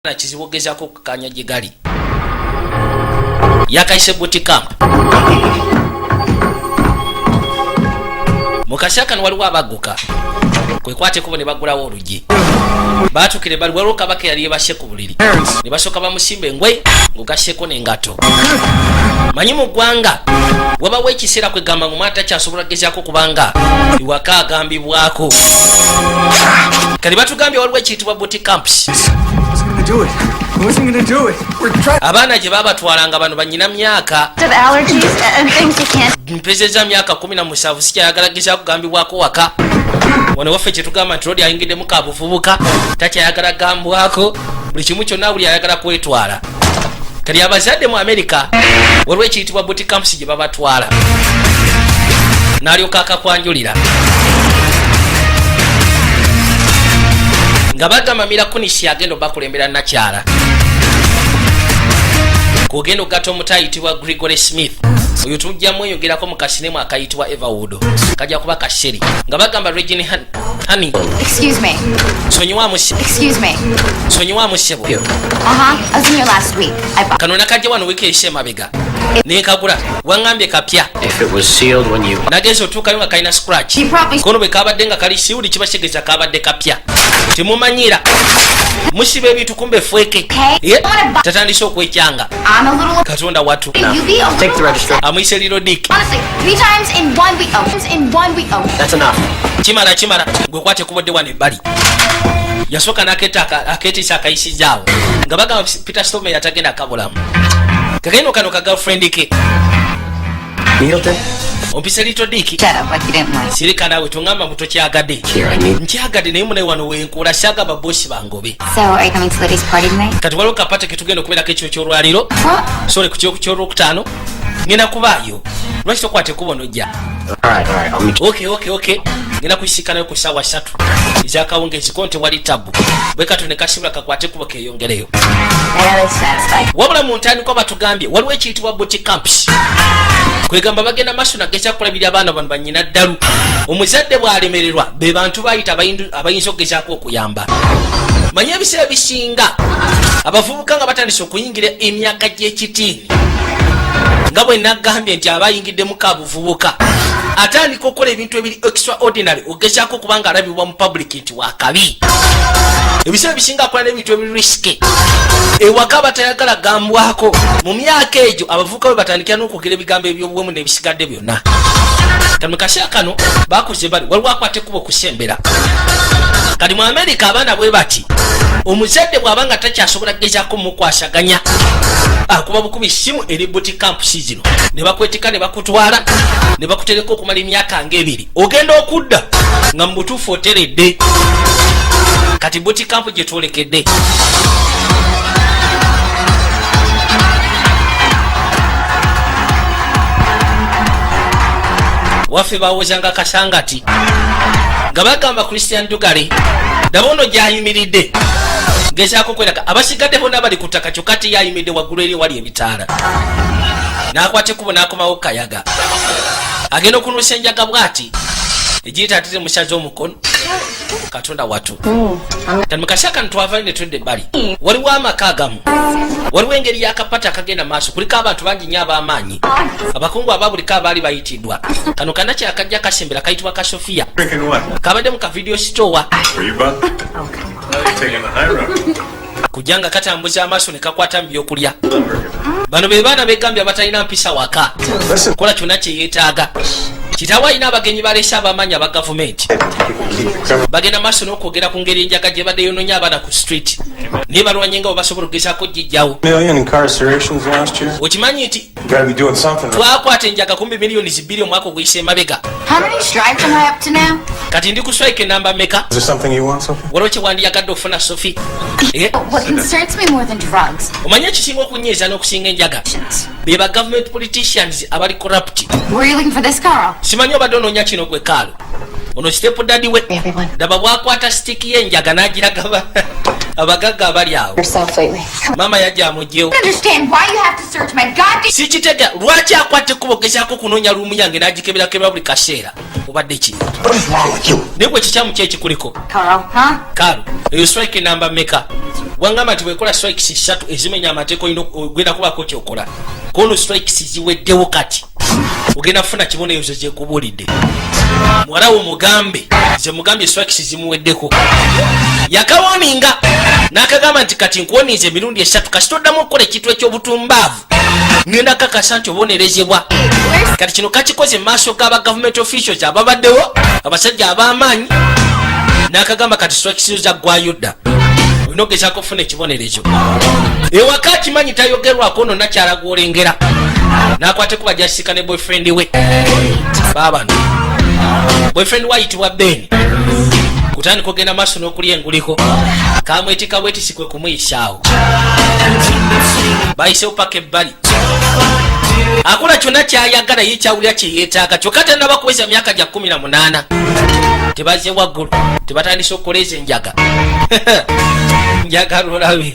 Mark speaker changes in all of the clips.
Speaker 1: na kizibogezaako okukanya gye gali yakayise boot camp. mu kaseera kano waliwo abagguka kwekwateko ne bagulawo olugi baatukire bali waliwo kabaka yali yebashe ku buliri ne basooka bamusimba engwe ng'ogasseko n'engato. manyi mu ggwanga wabawo ekiseera kwegamba ng'omwana takyasobola gezaako kubanga iwaka agambibwako. kati batugambye waliwo ekiyitibwa boot camps. abaana gye babatwalanga bano banyina myaka mpezeza myaka 17 sikyayagala gezaako kugambibwako waka. wano waffe kyetugamba nti lodi ayingiddemu kabuvubuka takyayagala gambwako buli kimu kyonna buli ayagala kwetwala. kati abazadde mu America waliwo ekiyitibwa boot camps gye babatwala n'alyoka akakwanjulira nga bagamba Mirakunisi agenda bakulembera nakyala kugenda ogata omuto ayitibwa Gregory Smith. oyo tujja mweyogerako mu kasinemu akayitibwa Everwood kajja kuba kaseri nga bagamba Regine Honey.
Speaker 2: Excuse me.
Speaker 1: Sonyiwamu ssebo.
Speaker 2: Excuse me.
Speaker 1: Sonyiwamu ssebo.
Speaker 2: I was in here last week.
Speaker 1: Kano nakajja wano wiiki eyise emabega nenkagula wangambye kapya.
Speaker 3: If it was sealed when you
Speaker 1: nagenza otuukayo nga kalina scratch kono bwe kabadde nga kali siwuli kibategeeza kabadde kapya temumanyira musiba ebintu kumbe fweke tatandise okwekyanga katonda watu amuyise liro dik kimala gwekwate kubodde wano ebbali yasooka naketiisa akayisizaawo nga bagamba Peter Stormare yatagenda kabulamu kagendo kano ka girlfriend ke ompise lito diki sirika nawe tungamba muto kyagadde nkyagadde naye munaye wano wenkula syagamba bosi bangobe. kati waliwo kapate ketugenda okubeerako ekiro kyolwaliro sole ku kiro kyolwokutaano ngenda kubaayo lwaki tokwate kubona ojja. Okay. ngenda kuyisikanayo ku ssaawa 3 ezakawungezi konte wali tabu bwekato ne kasibula kakwate kuba keyongereyo. wabula mu ntandikwa batugambye waliwo ekiyitibwa boot camps kwegamba bagenda maaso nageza kulabirira abaana bano banyina ddalu omuzadde bw'alemererwa be bantu bayita abayinza okugezaako okuyamba. manye ebiseera bisinga abavubuka nga batandise okuyingira emyaka gy'ekitiini nga bwe nagambye nti abayingiddemu kabuvubuka atandika okukola ebintu ebiri extraordinary ogezaako kubanga alabibwa mu public nti wakabi. ebiseera bisinga akola n'ebintu ebiri risky ewaka batayagala gambwako. mu myaka egyo abavubuka bwe batandikira n'okwogera ebigambo eby'obuwemu n'ebisigadde byonna. kati mu kaseera kano bakoze bali waliwo akwate kuba okusembera. kati mu America abaana bwe bati omuzadde bw'abanga takyasobola kugezaako mukwasaganya akuba bukubi essimu eri boot camps zino ne bakwetika ne bakutwala ne bakutereka okumala emyaka nga 2 ogenda okudda nga mu butuufu oteredde. kati boot camp gye twolekedde waffe bawozanga kasangati nga bagamba Christian Dugale dabono gyayimiridde gezaako kweraga abasigadde bonna bali ku ttaka kyokka teyayimiridde waggulu eri wali ebitaala n'akwate kubo n'akomawo kayaga agenda okunuusa enjaga bw'ati egiyita atete musaza omukono katonda watu. kati mukaseera kano twavayo ne tudda ebbali waliwo amaka agamu waliwo engeri y'akapata akagenda maaso kuliko abantu bangi nnyo ab'amaanyi abakungu ababuliko abaali bayitiddwa. kano kanakyakajja kasembera kayitibwa Kasofiya kabadde mu ka video store kujanga katambuza amaaso ne kakwata mu byokulya. bano be baana begambye abatalina mpisa waka kola kyonna kye yeetaaga. kitaawe alina abagenyi balese abamanyi aba gavumenti bagenda maaso n'okwogera ku ngeri enjaga gye badde yononya abaana ku street naye balwanye nga bwe basobola okugezaako gijjawo. okimanyi nti twakwata enjaga kumbi miliyoni 2 omwaka oguyise emabega. kati ndi ku strike enamba meka waliwo kye wandiyagadde okufuna Sophie. omanye ekisinga okunyiiza n'okusinga enjaga be ba government politicians abali corrupt. simanyi obadde onoonya kino gwe Kaalo. Ono step daddy we daba bwakwata stiiki y'enjaga n'agiraga abagagga abali awo. Mama yajja amugyewo. Sikitega lwaki akwate ekkubo gezaako kunoonya luumu yange n'agikeberakebera buli kaseera obadde ki? Naye gwe kikyamu ki ekikuliko? Kaalo eyo strike namba mmeka? Wangamba nti bwekola strikes 3 ezimenya amateeka ogenda kubaako kyokola. Kono strikes ziweddewo kati ogenda kufuna kibonerezo gyekubuulidde. Muwala wo mugambe ze mugambye strikes zimuweddeko. Yakawoninga n'akagamba nti kati nkuwonize emirundi 3 kasita oddamu okukola ekintu ekyobutumbaavu ngenda kakasa nti obonerezebwa. Kati kino kakikoze mu maaso g'aba government officials ababaddewo abasajja ab'amaanyi n'akagamba kati strikes zaggwayo dda. Olina ogezaako okufuna ekibonerezo. Ewaka kimanyi tayogerwako ono nakyala gw'olengera n'akwate kuba jasika ne boyfriend we baabano. Boyfriend we ayitibwa Ben. Kutandika ogenda maaso n'okulya enguliko kamwetika bwetisi kwe kumuyisaawo. Bayisewo paka ebbali akola kyonna kyayagala ye kyawulira kyeyeetaaga kyokka tannaba kuweza myaka gya 18. Tebazze waggulu tebatandise okukoleza enjaga njagala olabe.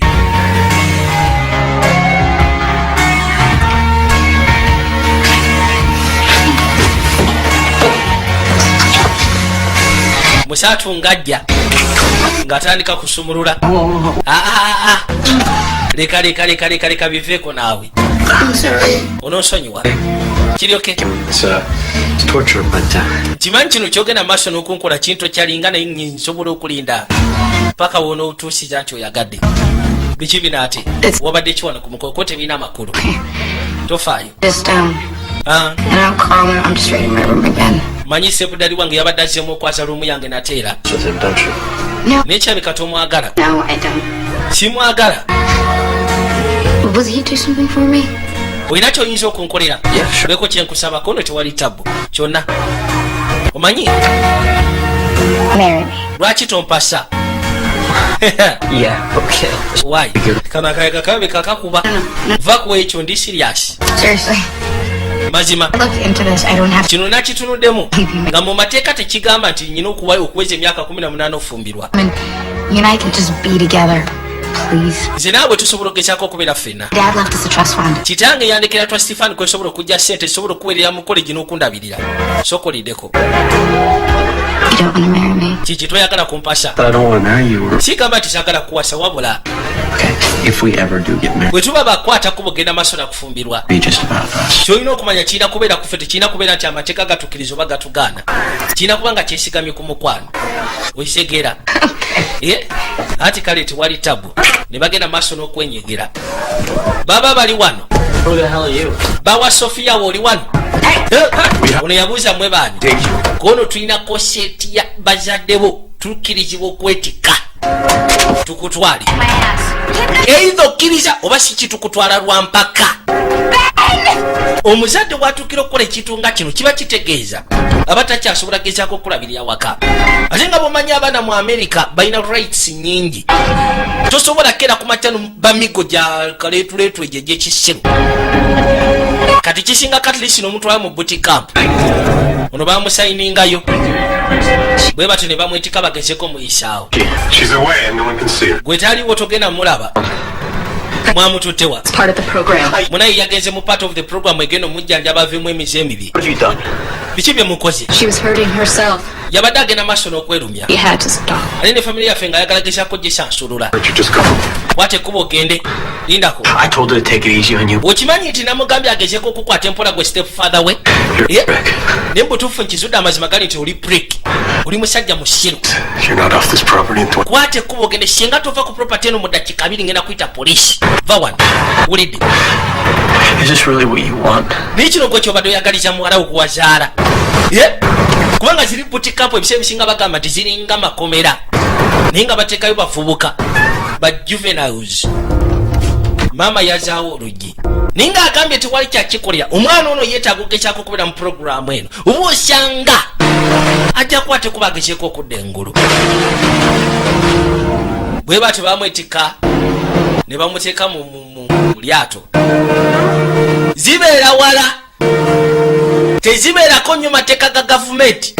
Speaker 1: Musaatu ngajja ng'atandika kusumulula. Leka biveeko naawe. Onoosonyiwa kiri oke? Kimanyi kino kyogenda maaso n'okunkola kintu kyalinga naye nsobola okulinda paka wonootuusiza nti oyagadde. Biki bino ate wabadde kiwano ku mukolo ko tebiina amakulu tofaayo. Manyi sepudali wange yabadde azzeemu okwaza luumu yange nateera nekyabika tomwagala. Simwagala. Olina kyoyinza okunkolera leko kyenkusaba kono tewali tabu kyonna omanyi lwaki tompasa? Why? Kana kayaga kabe kakakuba va ku ekyo ndi serious. Mazima kino nakitunuddemu nga mu mateeka tekigamba nti nyina okuweza emyaka 18 ofumbirwa. Nze naawe tusobola okugezaako okubeera ffenna. Kitange yandekera twa Stefan kwesobola okujja ssente zisobola okuweerera mu kolegi n'okundabirira sokoliddeko. Kiki toyagala kumpasa? Sigamba nti saagala kuwasa wabula bwe tuba bakwata kubogenda maaso na kufumbirwa kyolina okumanya kirina kubeera kuffe tekirina kubeera nti amateeka gatukkiriza oba gatugaana. Kirina kuba nga kyesigamye ku mukwano okisegeera. Ati kale tewali tabu ne bagenda maaso n'okwenyegera. Baba bali wano bawa Sofia woli wano ono yabuuza mwe baani kono tulina koseti ya bazaddebo tukkirizibwa okwetika tukutwale eitho okkiriza oba si kitukutwala lwa mpaka. Omuzadde bwatuukira okukola ekintu nga kino kiba kitegeeza aba takyasobola gezaako okulabirira waka. Ate nga bwomanyi abaana mu America balina rights nyingi. Tosobola kera kumatyano bamigo gya kaleetuleetu egyo egy'ekisiru. Kati kisinga katlisi n'omutwala mu booty camp ono bamusayiningayo bwe batyo ne bamwetika bagezeko muyisaawo. Gwe taliwo togenda mulaba mwamututtewa munaye yagenze mu part of the program egenda omujjanjaba aveemu emize emibi. Biki bye mukoze? Yabadde agenda maaso n'okwerumya ate ne famire yaffe nga ayagala gezaako gisansulula. Bwate kuba ogende lindako. Okimanyi nti namugambye agezeko okukwata empola gwe step father we naye mbutuufu nkizudde amazima gali nti oli prick oli musajja musiru. Kwate kuba ogende singa tova ku property eno mu dakiika 2 ngenda kuyita poliisi. Va wano wulidde naye kino gwe kyobadde oyagaliza muwala okuwazaala kubanga ziri butikapu ebiseera ebisinga bagamba nti ziringa makomera naye nga bateekayo bavubuka ba juveniles. Maama yazaawo oluggi naye nga agambye tewali kyakikolera omwana ono yeetaaga ogezaako okubeera mu puroguramu eno oba osanga ajja kwate kuba agezeeko okudda engulu. Bwe batyo bamwetika ne bamuteeka mu lyato zibeera wala tezibeerako nnyo mateeka ga gavumenti.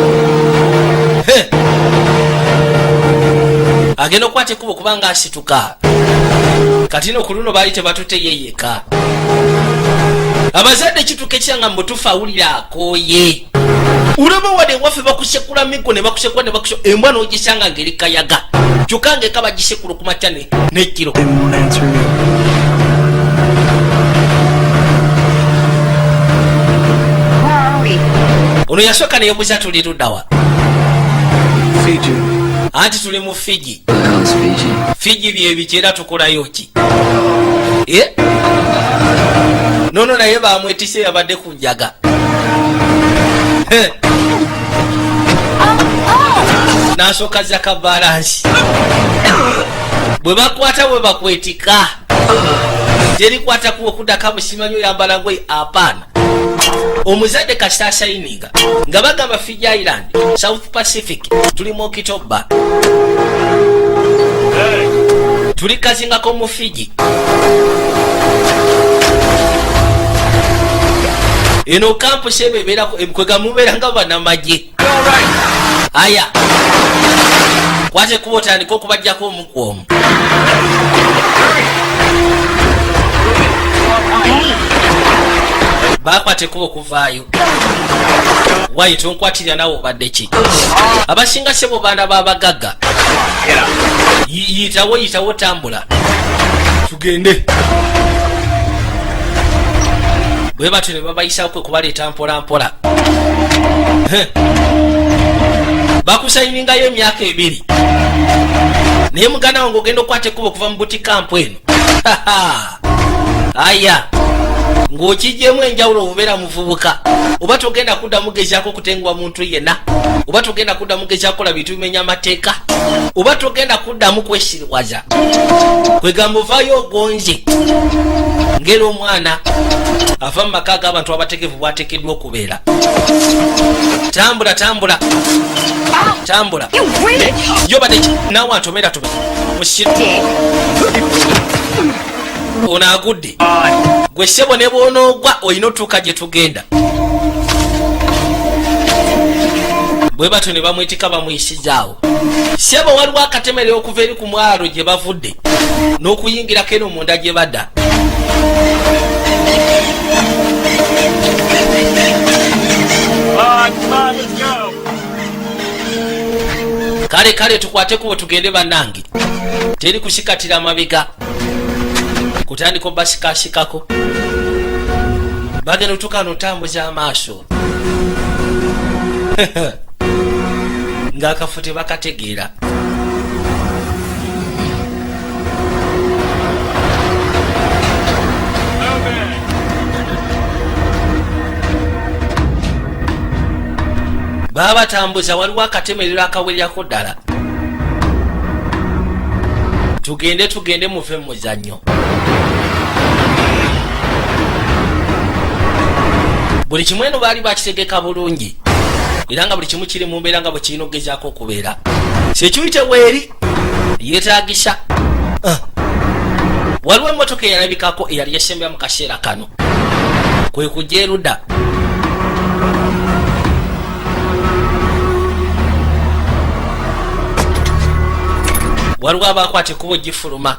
Speaker 1: Agenda okukwata ekkubo kubanga asituka. Kati no ku luno baali tebatute yeyeka. Abazadde kituuka ekiranga mu butuufu awulira akooye. Ulaba wadde waffe bakusekula migo ne bakusekula ne bakusekula embwa n'ogisanga ng'eri kayaga. Kyokka ng'eka bagisekula ku makya n'ekiro. Ono yasooka ne yeebuuza tuli ludda wa?
Speaker 3: Fiji.
Speaker 1: Anti tuli mu Fiji.
Speaker 3: Fiji.
Speaker 1: Fiji bye biki era tukolayo ki? Nono naye bamwetise yabadde ku njaga. N'asooka zaka balansi. Bwe bakwata bwe bakwetika. Terikwata kuwe kuddako musimanyi oyambala ngoye apaana. Omuzadde kasita asayininga nga bagamba Fiji Island, South Pacific, tuli mu Okitoba. Tuli kazingako mu Fiji. Eno kampu sebe beerako kwega mubeera nga bannamagye. Aya kwate kuba otandika okubajjako omukwomu. Bakwate kuba okuvaayo. Wayi tonkwatirira nawe obadde ki? Abasinga sebo baana b'abagagga. Yitawo tambula. Tugende. Bwe batyo ne babayisako kubaleeta mpola mpola. Bakusayiningayo emyaka 2. Naye muganda wange ogenda okwata ekkubo okuva mu buti kampu eno. Aya ng'okijjemu enjawulo obubeera muvubuka. Oba togenda kuddamu gezaako okutenguwa muntu yenna. Oba togenda kuddamu gezaako kola bintu bimenya amateeka. Oba togenda kuddamu kwesiriwaza. Kwegamba ovaayo ogonze. Ngera omwana ava mu maka g'abantu abategevu bwateekeddwa okubeera. Tambula tambula. Tambula. Yo badde naawe atomera tomera. Musiro. Ono agudde. Gwe ssebo ne bw'onoogwa olina otuuka gye tugenda. Bwe batyo ne bamwetika bamuyisizaawo. Ssebo waliwo akatemere okuva eri ku mwalo gye bavudde n'okuyingirako eno munda gye badda. Kale tukwate kubo tugende bannange. Teri kusikatira mabega. Kutandika obasikashikako. Bagenda otuuka n'otambuza amaaso. Ng'akafo tebakategeera. Babatambuza waliwo akatemerero akawererako ddala. Tugende muve mu muzannyo. Buli kimu eno baali bakitegeka bulungi. Era nga buli kimu kiri mu mbeera nga bwe kirina okugezaako okubeera. Sekiyite weeri yeetaagisa. Waliwo emmotoka eyalabikako eyali yasembera mu kaseera kano. Kwe kujja erudda. Waliwo abakwata ekkubo gifuluma.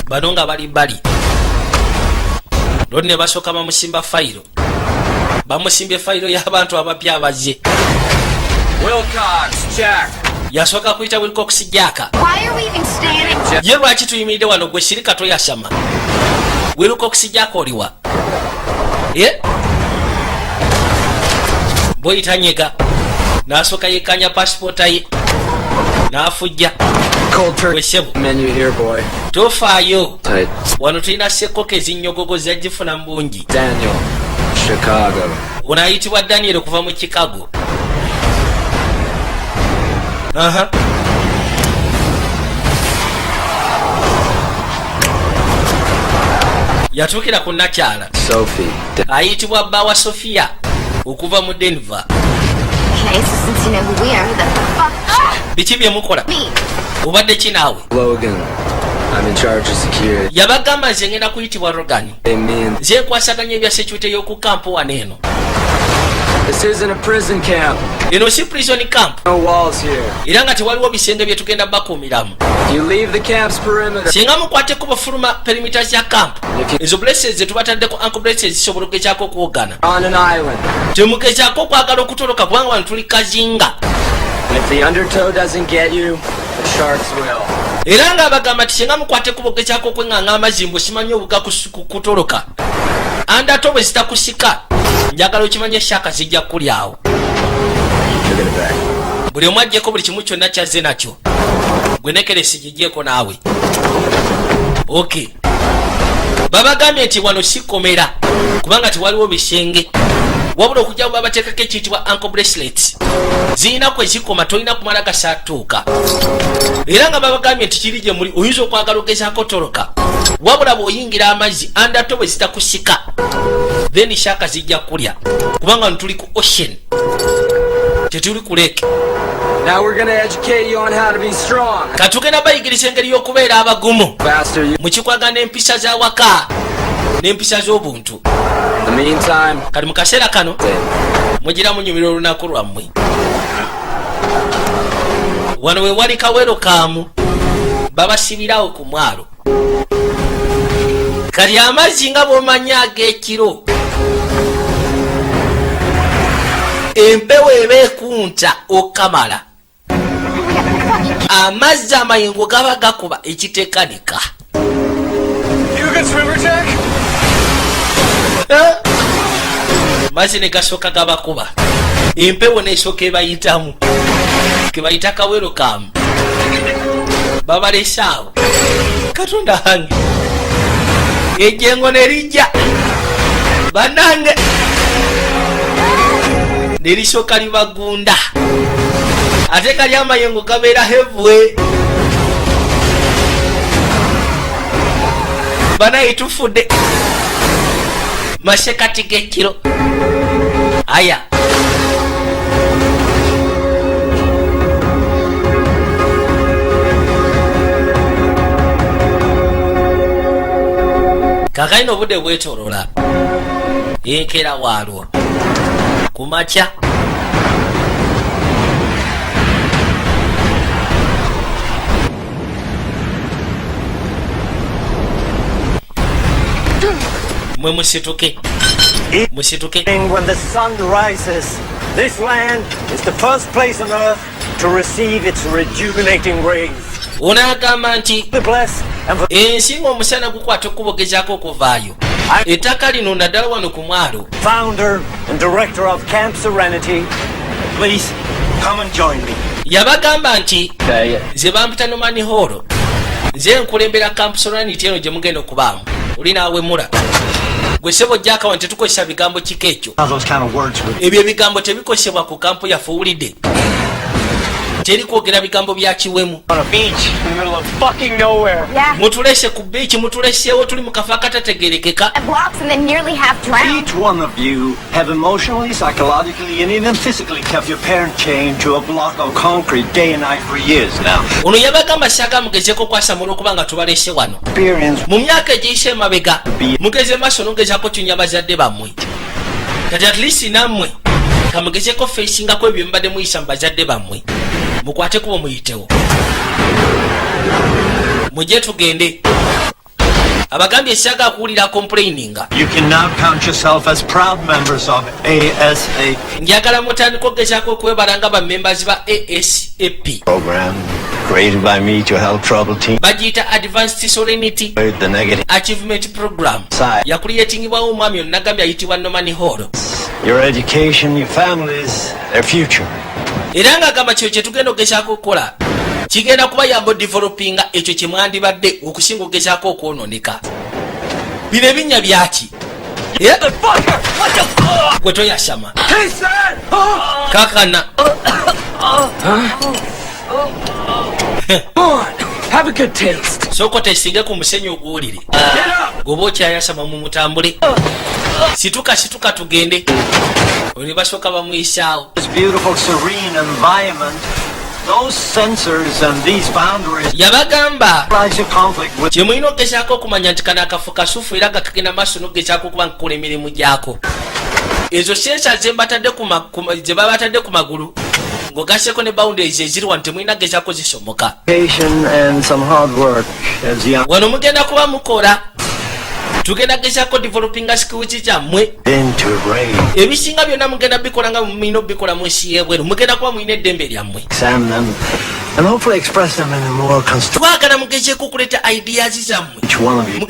Speaker 1: Bano nga bali. Lodi ne basooka bamusimba fayiro. Bamusimbye fayiro y'abantu abapya abazze.
Speaker 3: Wilcox, Jack.
Speaker 1: Yasooka kuyita Wilcox Jack.
Speaker 2: Why are we even standing?
Speaker 1: Ye lwaki tuyimiridde wano gwe sirika toyasama? Wilcox Jack oliwa? Boyita nyega. N'asooka yekkanya passport ye. N'afujja.
Speaker 3: Cold turkey menu here, boy.
Speaker 1: Tofaayo.
Speaker 3: Tight.
Speaker 1: Wano tulina sekkoke ezinnyogogo zagifuna mu bungi.
Speaker 3: Daniel, Chicago.
Speaker 1: Ono ayitibwa Daniel okuva mu Chicago. Yatuukira ku nakyala.
Speaker 3: Sophie.
Speaker 1: Ayitibwa Bawa Sofia okuva mu Denver.
Speaker 2: Okay, so since you know who we are, who the fuck?
Speaker 1: Biki bye mukola?
Speaker 2: Me.
Speaker 1: Obadde ki naawe?
Speaker 3: Logan. I'm in charge of security.
Speaker 1: Yabagamba nze ngenda kuyitibwa Rogan.
Speaker 3: Amen.
Speaker 1: Nze nkwasaganya ebya security y'oku kampu wano eno.
Speaker 3: This isn't a prison camp.
Speaker 1: Eno si prison camp.
Speaker 3: No walls here.
Speaker 1: Era nga tewaliwo bisenge bye tugenda bakuumiramu.
Speaker 3: You leave the camp's perimeter.
Speaker 1: Singa mukwate ku bufuluma perimeters ya camp. Ezo blessings ze tubataddeko Uncle Blessings zisobola okugezaako okuwogana.
Speaker 3: On an island.
Speaker 1: Temugezaako okwagala okutoloka kubanga wano tuli kazinga.
Speaker 3: And if the undertow doesn't get you, the sharks will.
Speaker 1: Era nga abagamba ti singa mukwate ku bogezaako okwenganga amazimbo simanyi obuga kutoloka. Undertow bwe zitakusika. Njagala okimanye shaka zijja kulyawo. Buli omu ajjeko buli kimu kyonna kyazze nakyo. Gwe nekeresi gijjeko naawe. Okay. Babagambye nti wano sikomera kubanga tewaliwo bisenge. Wabula okujja bwe babateekako ekiyitibwa ankle bracelets. Zirina kwe zikoma tolina kumala gasaatuuka. Era nga babagambye nti kiri gye muli oyinza okwagala ogezaako toloka. Wabula bw'oyingira amazzi undertow bwe zitakusika. Then shaka zijja kulya kubanga ntuli ku ocean tetuli ku lake.
Speaker 3: Now we're gonna educate you on how to be strong.
Speaker 1: Katugenda bayigiriza engeri y'okubeera abagumu
Speaker 3: Faster you.
Speaker 1: mu kikwagana n'empisa z'awaka n'empisa z'obuntu.
Speaker 3: In the meantime,
Speaker 1: Kati mu kaseera kano mugira munyumira olunaku lwammwe. Wano we wali kawero kaamu babasibirawo ku mwalo. Kali amazzi nga bw'omanyi ag'ekiro. Empewo eba ekunta okamala. Amazzi amayingo gaba gakuba ekiteekanika. Mazzi ne gasooka gabakuba. Empewo n'esooka ebayitamu. Ke bayita kawero kaamu. Babalese awo. Katonda wange. Ejjengo ne lijja. Bannange. Ne lisooka libagunda. Ate kali amayengo gabeera hevwe. Banaye tufudde. Masekati g'ekiro. Aya. Kakaino obudde bwetolola. Yenkera waalwo. Kumakya. Mwe musituke. Musituke.
Speaker 4: When the sun rises, this land is the first place on earth to receive its rejuvenating rays.
Speaker 1: Onagamba nti
Speaker 4: Be blessed and for
Speaker 1: ensi ng'omusana gukwata okubogezaako okuvaayo. Ettaka lino naddala wano ku mwalo.
Speaker 4: founder and director of Camp Serenity, please come and join me.
Speaker 1: Yabagamba nti
Speaker 3: okay.
Speaker 1: nze bampita Norman Hall. Nze nkulembera Camp Serenity eno gye mugenda okubaamu. Oli naawemula. Gwe sebo jjaka wano tetukozesa bigambo kika ekyo.
Speaker 4: Those kind of words with
Speaker 1: Ebyo ebigambo tebikozesebwa ku kampu yaffe owulidde. Teri kwogera bigambo bya kiwemu.
Speaker 4: on a beach in the middle of fucking nowhere.
Speaker 2: Yeah.
Speaker 1: Mutulese ku beach, mutuleseewo tuli mu kafo akatategerekeka.
Speaker 2: Blocks and then nearly half drowned.
Speaker 4: Each one of you have emotionally, psychologically, and even physically kept your parent chained to a block of concrete day and night for years now.
Speaker 1: Ono yabagamba saaga mugezeeko kwasamula okuba nga tubalese wano.
Speaker 4: Experience
Speaker 1: Mu myaka egiyise emabega mugeze maaso n'ogezaako tunya bazadde bammwe. Kati at least nammwe kamugezeeko facingako ebyo mubadde muyisa mu bazadde bammwe. Mukwate kuba muyitewo. Mujje tugende. Abagambye saaga kuwulira complaininga.
Speaker 4: you can now count yourself as proud members of ASAP
Speaker 1: Njagala mutandika okugezaako okwebala nga bammembers ba ASAP.
Speaker 4: program created by me to help troubled teens
Speaker 1: Bagiyita Advanced Serenity
Speaker 4: with the negative.
Speaker 1: Achievement Program.
Speaker 4: Side.
Speaker 1: Yakuliyetingibwawo omwami onagambye ayitibwa Norman Hall.
Speaker 4: Your education, your families, their future.
Speaker 1: Era nga agamba kyo kye tugenda okugezaako okukola kigenda kubayamba developinga ekyo kye mwandibadde okusinga okugezaako okwononeka. Bino ebinnya byaki? Gwe toyasama. Kakana.
Speaker 3: Have a good taste.
Speaker 1: Soko tesinge ku musenyi oguwulire. Goba okyayasama mu mutambule. Situka tugende. Oli basooka bamuyisaawo.
Speaker 4: This beautiful, serene environment Those sensors and these boundaries
Speaker 1: yabagamba
Speaker 4: rise a conflict with
Speaker 1: kye mulina okugezaako okumanya nti kano akafu kasufu era nga kagenda maaso n'okugezaako okuba nkukola emirimu gyako. Ezo sensa ze baba batadde ku magulu ng'ogaseeko ne boundaries eziri wano temulina gezaako zisomoka.
Speaker 4: and some hard work as young
Speaker 1: Wano mugenda kuba mukola. Tugenda gezaako developinga skills zammwe.
Speaker 4: into rain.
Speaker 1: Ebisinga byonna mugenda bikola nga mulina obikola mu nsi y'ebweru. Mugenda kuba mulina eddembe lyammwe.
Speaker 4: Examine them and hopefully express them in a more constructive
Speaker 1: Twagala mugezeeko okuleeta ideas zammwe.
Speaker 4: each one of you.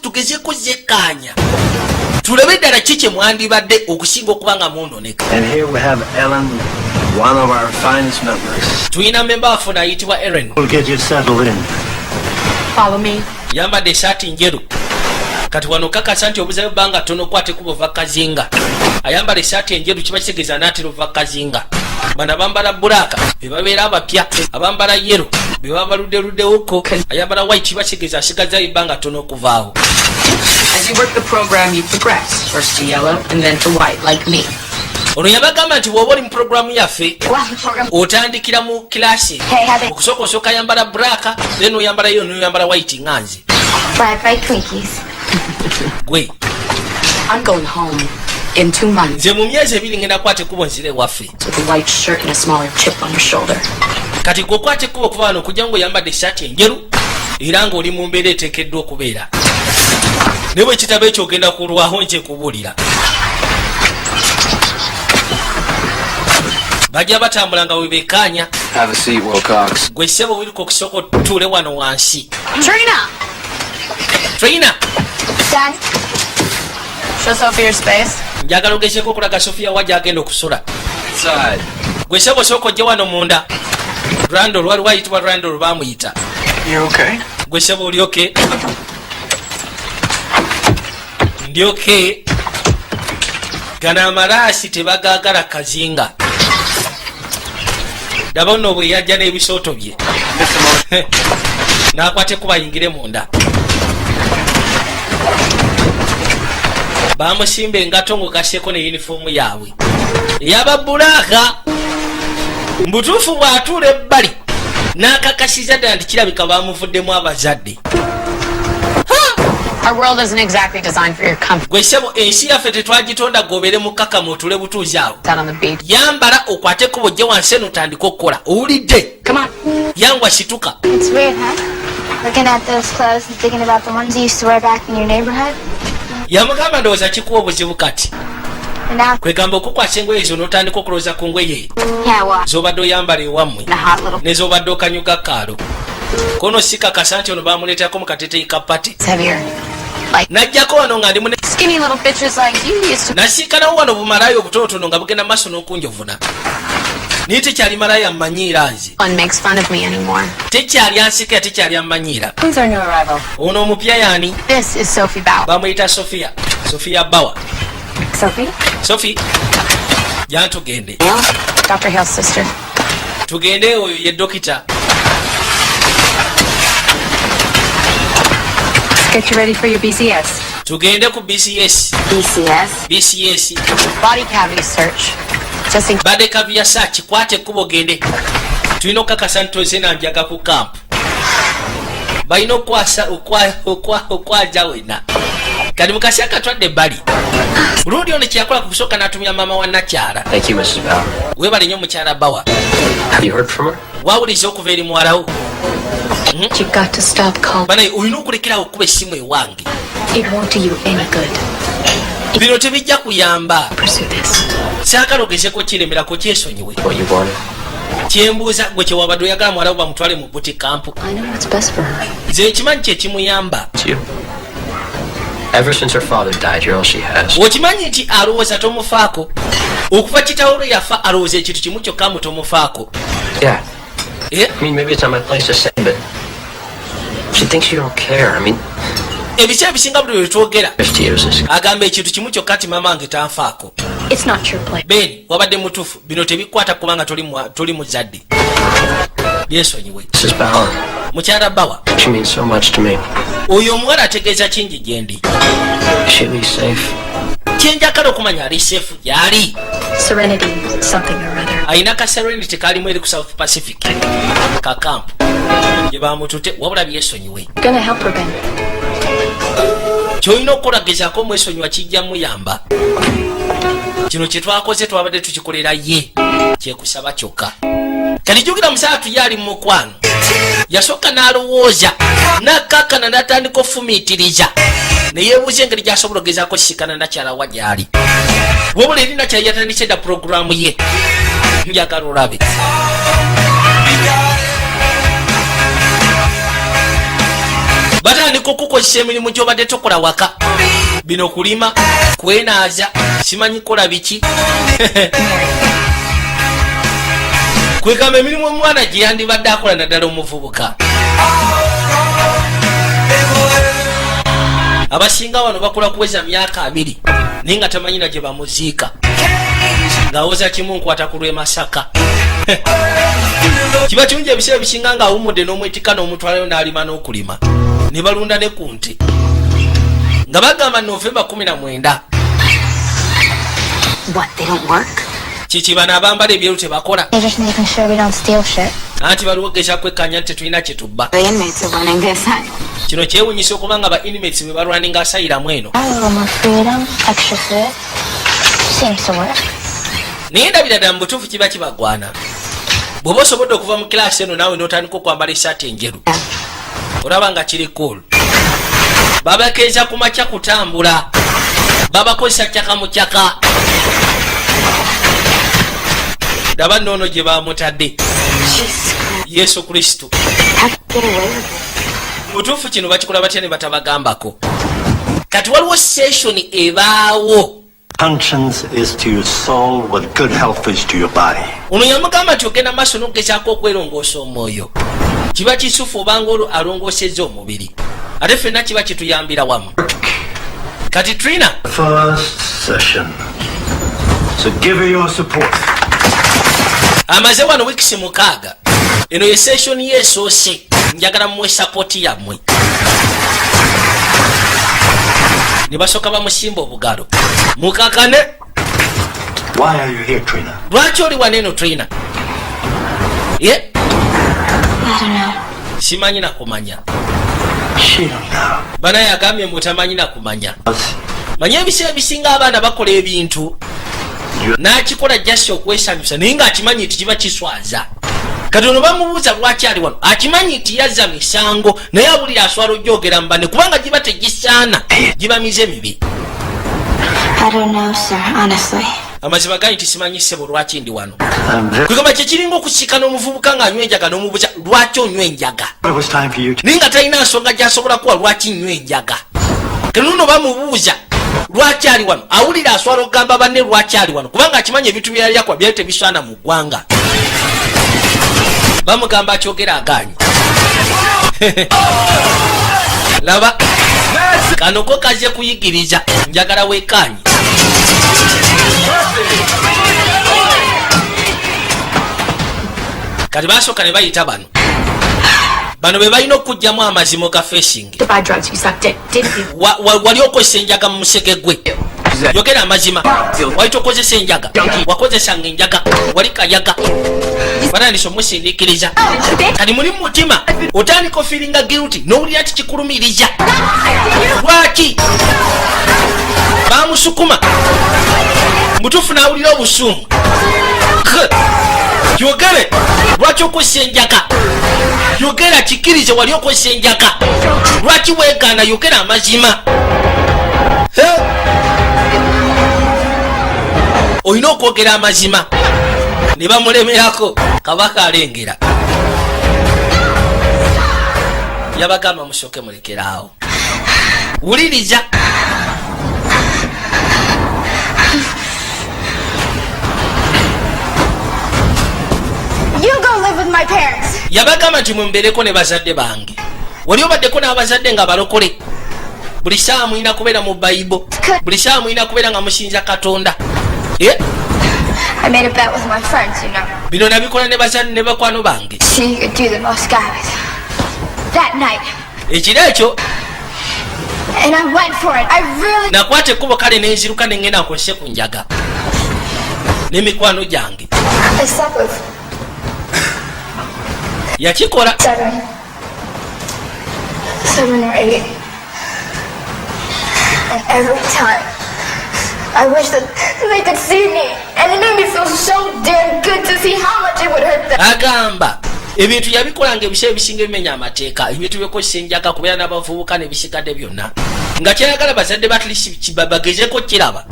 Speaker 1: Tugezeeko zekkaanya. Tulabe ddala ki kye mwandibadde okusinga okuba nga mwononeka.
Speaker 4: And here we have Ellen, one of our finest members.
Speaker 1: Tuyina memba waffe ayitibwa Erin.
Speaker 4: We'll get you settled in.
Speaker 2: Follow me.
Speaker 1: Yambadde esaati njeru. Kati wano kakasa nti obuzayo bbanga tono kwate kuba ova kazinga. Ayambala esaati enjeru kiba kitegeeza naatera ova kazinga. Bano abambala bbulaaka be babeera abapya, abambala yero be baba baludderuddewoko, ayambala white kiba kitegeeza asigazayo ebbanga tono okuvaawo.
Speaker 5: As you work the program, you progress. First to yellow and then to white, like me.
Speaker 1: Ono yabagamba nti bw'oba oli mu puroguramu yaffe otandikira mu kilasi okusooka osooka yambala bbulaaka then oyambala yo noyambala white nga nze.
Speaker 2: Fried Twinkies.
Speaker 1: Gwe
Speaker 5: I'm going home in 2 months
Speaker 1: nze mu myezi ebiri ngenda kwata ekkubo nzire ewaffe.
Speaker 5: with a white shirt and a smaller chip on your shoulder.
Speaker 1: Kati gweokwata ekkubo okuva wano okujja nga oyambadde esaati enjeru era ng'oli mu mbeera eteekeddwa okubeera. Ne bwe kitabo ekyo ogenda kulwaho nje kubuulira. Bajja batambula nga webekkaanya.
Speaker 3: Have a seat, Wilcox.
Speaker 1: Gwe ssebo wiruka okusooka otuule wano wansi.
Speaker 5: Trina!
Speaker 2: Done.
Speaker 5: Show Sophie your space.
Speaker 1: Njagala ogezeeko okulaga Sophia wa gy'agenda okusula.
Speaker 3: Inside.
Speaker 1: Gwe ssebo sooka ojje wano munda. Randall wali wayitibwa Randall baamuyita.
Speaker 3: You okay?
Speaker 1: Gwe ssebo oli okay? Ndi okay. Gano amalaasi tebagaagala kazinga. Daba nno bwe yajja n'ebisooto bye. N'akwate kuba ayingire munda. Bamusimba engato ng'ogasseeko ne yunifoomu yaabwe. Ey'ababbulaaka. Mbutuufu bw'atuula ebbali. N'akakasiza ddala nti kirabika baamuvuddemu abazadde.
Speaker 5: Our world isn't exactly designed for your comfort.
Speaker 1: Gwe ssebo ensi yaffe tetwagitonda gobeere mu kkakamu otule butuuzi awo.
Speaker 5: Out on the beach.
Speaker 1: Yambala okwate ekkubo ojje wansi eno otandike okukola. Owulidde?
Speaker 5: Come on.
Speaker 1: Yangwa situka.
Speaker 2: It's weird, huh? Looking at those clothes and thinking about the ones you used to wear back in your neighborhood.
Speaker 1: Yamugamba ndowooza kikuwa obuzibu kati.
Speaker 2: And now,
Speaker 1: Kwegamba okukwasa engoye ezo n'otandika okulowooza ku ngoye
Speaker 2: yeah, what?
Speaker 1: z'obadde oyambala ewammwe
Speaker 5: A hot little
Speaker 1: ne z'obadde okanyuga kaalo. Kono si kakasa nti ono baamuleetako mu kateeteeyi ka pati.
Speaker 5: heavier.
Speaker 1: N'ajjako wano nga ndi
Speaker 5: Skinny little bitches like you used to.
Speaker 1: nasiikanawo wano bumalaaya obutonotono nga bugenda maaso n'okunjovuna. Naye tekyali malaaya mmanyiira nze.
Speaker 5: One makes fun of me anymore.
Speaker 1: Tekyali ansika ya tekyali ammanyiira.
Speaker 5: Who's our new arrival?
Speaker 1: Ono omupya yaani?
Speaker 5: This is Sophie Bauer.
Speaker 1: Bamuyita Sophia. Sophia Bauer.
Speaker 5: Sophie?
Speaker 1: Sophie, jana tugende.
Speaker 5: Dr. Hale's sister.
Speaker 1: Tugende oyo ye dokita.
Speaker 5: Get you ready for your BCS.
Speaker 1: Tugende ku BCS. BCS.
Speaker 5: Body cavity search. Just in
Speaker 1: Bade kabya search kwate kubo gende. Tulina okukakasa nti tozena njaga ku camp. Balina okwaja wena. Kati mukasi akatwadde ebbali. Lundi ono kyeyakola ku kusooka n'atumira maama wa Nakyala.
Speaker 3: Thank you, Mrs. Bauer.
Speaker 1: Weebale nnyo mukyala Bauer.
Speaker 3: Have you heard from her?
Speaker 1: Wawuliza okuva eri muwalawo.
Speaker 5: You got to stop calling.
Speaker 1: Banaye olina okulekerawo okuba essimu ewange.
Speaker 5: It won't do you any good.
Speaker 1: Bino tebijja kuyamba.
Speaker 5: Pursue this.
Speaker 1: Saakala ogezeeko kiremerako kyesonyiwe.
Speaker 3: What you wanted?
Speaker 1: Kyembuuza gwe kyewabadde oyagala muwalawo bamutwale mu buti kampu.
Speaker 5: I know what's best for her.
Speaker 1: Nze ekimanyi kye kimuyamba.
Speaker 3: It's you. Ever since her father died, you're all she has.
Speaker 1: Okimanyi nti alowooza tomufaako. Okuva kitaawo lwe yafa alowooza ekintu kimu kyokka mu tomufaako.
Speaker 3: Yeah.
Speaker 1: Eh?
Speaker 3: I mean, maybe it's not my place to say, but she thinks you don't care. I mean,
Speaker 1: Ebiseera ebisinga buli lwe twogera
Speaker 3: if to you is
Speaker 1: agamba ekintu kimu kyokka ti maama wange tanfaako.
Speaker 5: It's not your place.
Speaker 1: Ben, wabadde mutuufu. Bino tebikwata kubanga toli muzadde. Byesonyiwe.
Speaker 3: Mrs. Bauer.
Speaker 1: Mukyala Bauer.
Speaker 3: She means so much to me.
Speaker 1: Oyo omuwala ategeeza kingi gye ndi.
Speaker 3: She'll be safe.
Speaker 1: Kye njagala okumanya ali seefu gy'ali.
Speaker 5: Serenity, something or other.
Speaker 1: Aina ka Serenity kali mweri ku South Pacific ka camp ye bamutute wabula byesonyiwe.
Speaker 2: Gonna help her, Ben.
Speaker 1: Choino kola gezako mwesonyiwa kijja muyamba. Kino kye twakoze twabadde tukikolera ye kyekusaba kyokka. Kalijugira musatu yali mu mukwano yasooka n'alowooza n'akkakkana n'atandika ofumiitiriza ne yeebuuza engeri gy'asobola ogezaako kisikana nakyala wa gy'ali. Wabula eri nakyala yatandise dda puroguraamu ye njagala olabe. Batandika okukozesa emirimu gy'obadde tokola waka. Bino kulima, kwenaaza, simanyi kola biki. Kwegamba emirimu omwana gye yandibadde akola naddala omuvubuka. Abasinga wano bakola kuweza myaka 2 naye nga tamanyina gye bamuziika. Ng'awoza kimu nkwata ku lw'e Masaka. Kiba kirungi ebiseera bisinga ng'awummudde n'omwetikka n'omutwalayo n'alima n'okulima. Ne balunda ne ku nte. Nga bagamba Novemba 19.
Speaker 2: What, they don't work?
Speaker 1: Kiki bano abambala ebyeru tebakola.
Speaker 2: They're just making sure we don't steal shit.
Speaker 1: Anti baliwo geeza kwekkaanya nti tetulina kye tubba.
Speaker 2: The inmates are running this side.
Speaker 1: Kino kyewuunyisa okubanga ba inmates bwe balwaninga asayiramu eno.
Speaker 2: A little more freedom, extra food. Seems to work.
Speaker 1: Naye ndabira ddala mu butuufu kiba kibagwana. Bw'oba osobodde okuva mu kilaasi eno naawe n'otandika okwambala essaati enjeru. Olaba nga kiri cool. Babakeeza ku makya kutambula. Babakozesa kyaka mu kyaka. Daba noono gye bamutadde. Yesu Kristo. Mutuufu kino bakikola batya ne batabagambako. Kati waliwo session ebaawo.
Speaker 4: Conscience is to your soul what good health is to your body.
Speaker 1: Ono yamugamba nti ogenda maaso n'okugezaako okwerongoosa omwoyo. Kiba kisufu obanga alongoosezza omubiri. Ate ffenna kiba kituyambira wamu. Kati Trina.
Speaker 4: First session. So give her your support.
Speaker 1: Amaze wano wiikisi 6. Eno ye session ye esoose. Njagala mmwe sapoti yammwe. Ne basooka bamusimba obugalo. Mukakane.
Speaker 4: Why are you here, Trina?
Speaker 1: Lwaki oli wano eno Trina? Ye?
Speaker 2: I don't know.
Speaker 1: Simanyi na kumanya.
Speaker 4: She don't know.
Speaker 1: Banaye agambye mbu tamanyi na kumanya. Manyi ebiseera bisinga abaana bakola ebintu n'akikola just okwesanyusa naye ng'akimanyi nti kiba kiswaza. Kati ono bamubuuza lwaki ali wano akimanyi nti yazza misango naye abulira aswala ojjogera mbane kubanga giba tegisaana giba mize mibi.
Speaker 2: I don't know, sir, honestly.
Speaker 1: Amazima gani nti simanyi ssebo lwaki ndi wano. Kwegamba kyekiringa okusikana omuvubuka ng'anywa enjaga n'omubuuza lwaki onywa enjaga.
Speaker 4: It was time for you to...
Speaker 1: Naye nga talina nsonga gy'asobola kuwa lwaki nywa enjaga. Kati nuno bamubuuza lwaki ali wano awulira aswala okugamba banne lwaki ali wano kubanga akimanyi ebintu byali yakwa byali tebisaana mu ggwanga. Bamugamba akyogera agaanyi. Laba kano ko kaze kuyigiriza njagala weekaanyi. Kati basooka ne bayita bano be balina okugyamu amazima ga facing.
Speaker 5: To buy drugs, you sucked it, didn't you?
Speaker 1: Wali okozesa enjaga mu musege gwe. Yogera amazima. Wali tokozesa enjaga. Wakozesanga enjaga. Wali kayaga. Banandise omusindiikiriza. Kati muli mu mutima otandika ofiiringa guilty n'owulira ti kikulumiriza. Lwaki? Bamusukuma. Mutuufu n'awulira obusungu. Yogere lwaki okozesa enjaga. Yogera kikirize wali okozesa enjaga. Lwaki weegaana yogera amazima. Olina okwogera amazima. Ne bamulemerako kabaka alengera. Yabagamba musooke mulekeraawo. Wuliriza.
Speaker 2: You go live with my parents.
Speaker 1: Yabagamba nti mumbeereko ne bazadde bange. Wali obaddeko n'abazadde nga balokole. Buli saa mulina kubeera mu Bayibo. Buli saa mulina kubeera nga musinza Katonda.
Speaker 2: I made a bet with my friends, you know.
Speaker 1: Bino nabikola ne bazadde ne bakwano bange.
Speaker 2: See who could do the most guys. That night.
Speaker 1: Ekiro ekyo
Speaker 2: And I went for it. I really...
Speaker 1: nakwata ekkubo kale nenziruka ne ngenda nkozese ku njaga n'emikwano gyange.
Speaker 2: I slept with
Speaker 1: yakikola
Speaker 2: 7 or 8. And every time, I wish that they could see me. And it made me feel so damn good to see how much it would hurt them.
Speaker 1: agamba ebintu yabikolanga ebiseera ebisinga ebimenya amateeka ebintu byekozesa enjaga kubeera n'abavubuka n'ebisigadde byonna nga kyayagala bazadde batlisi bagezeko kiraba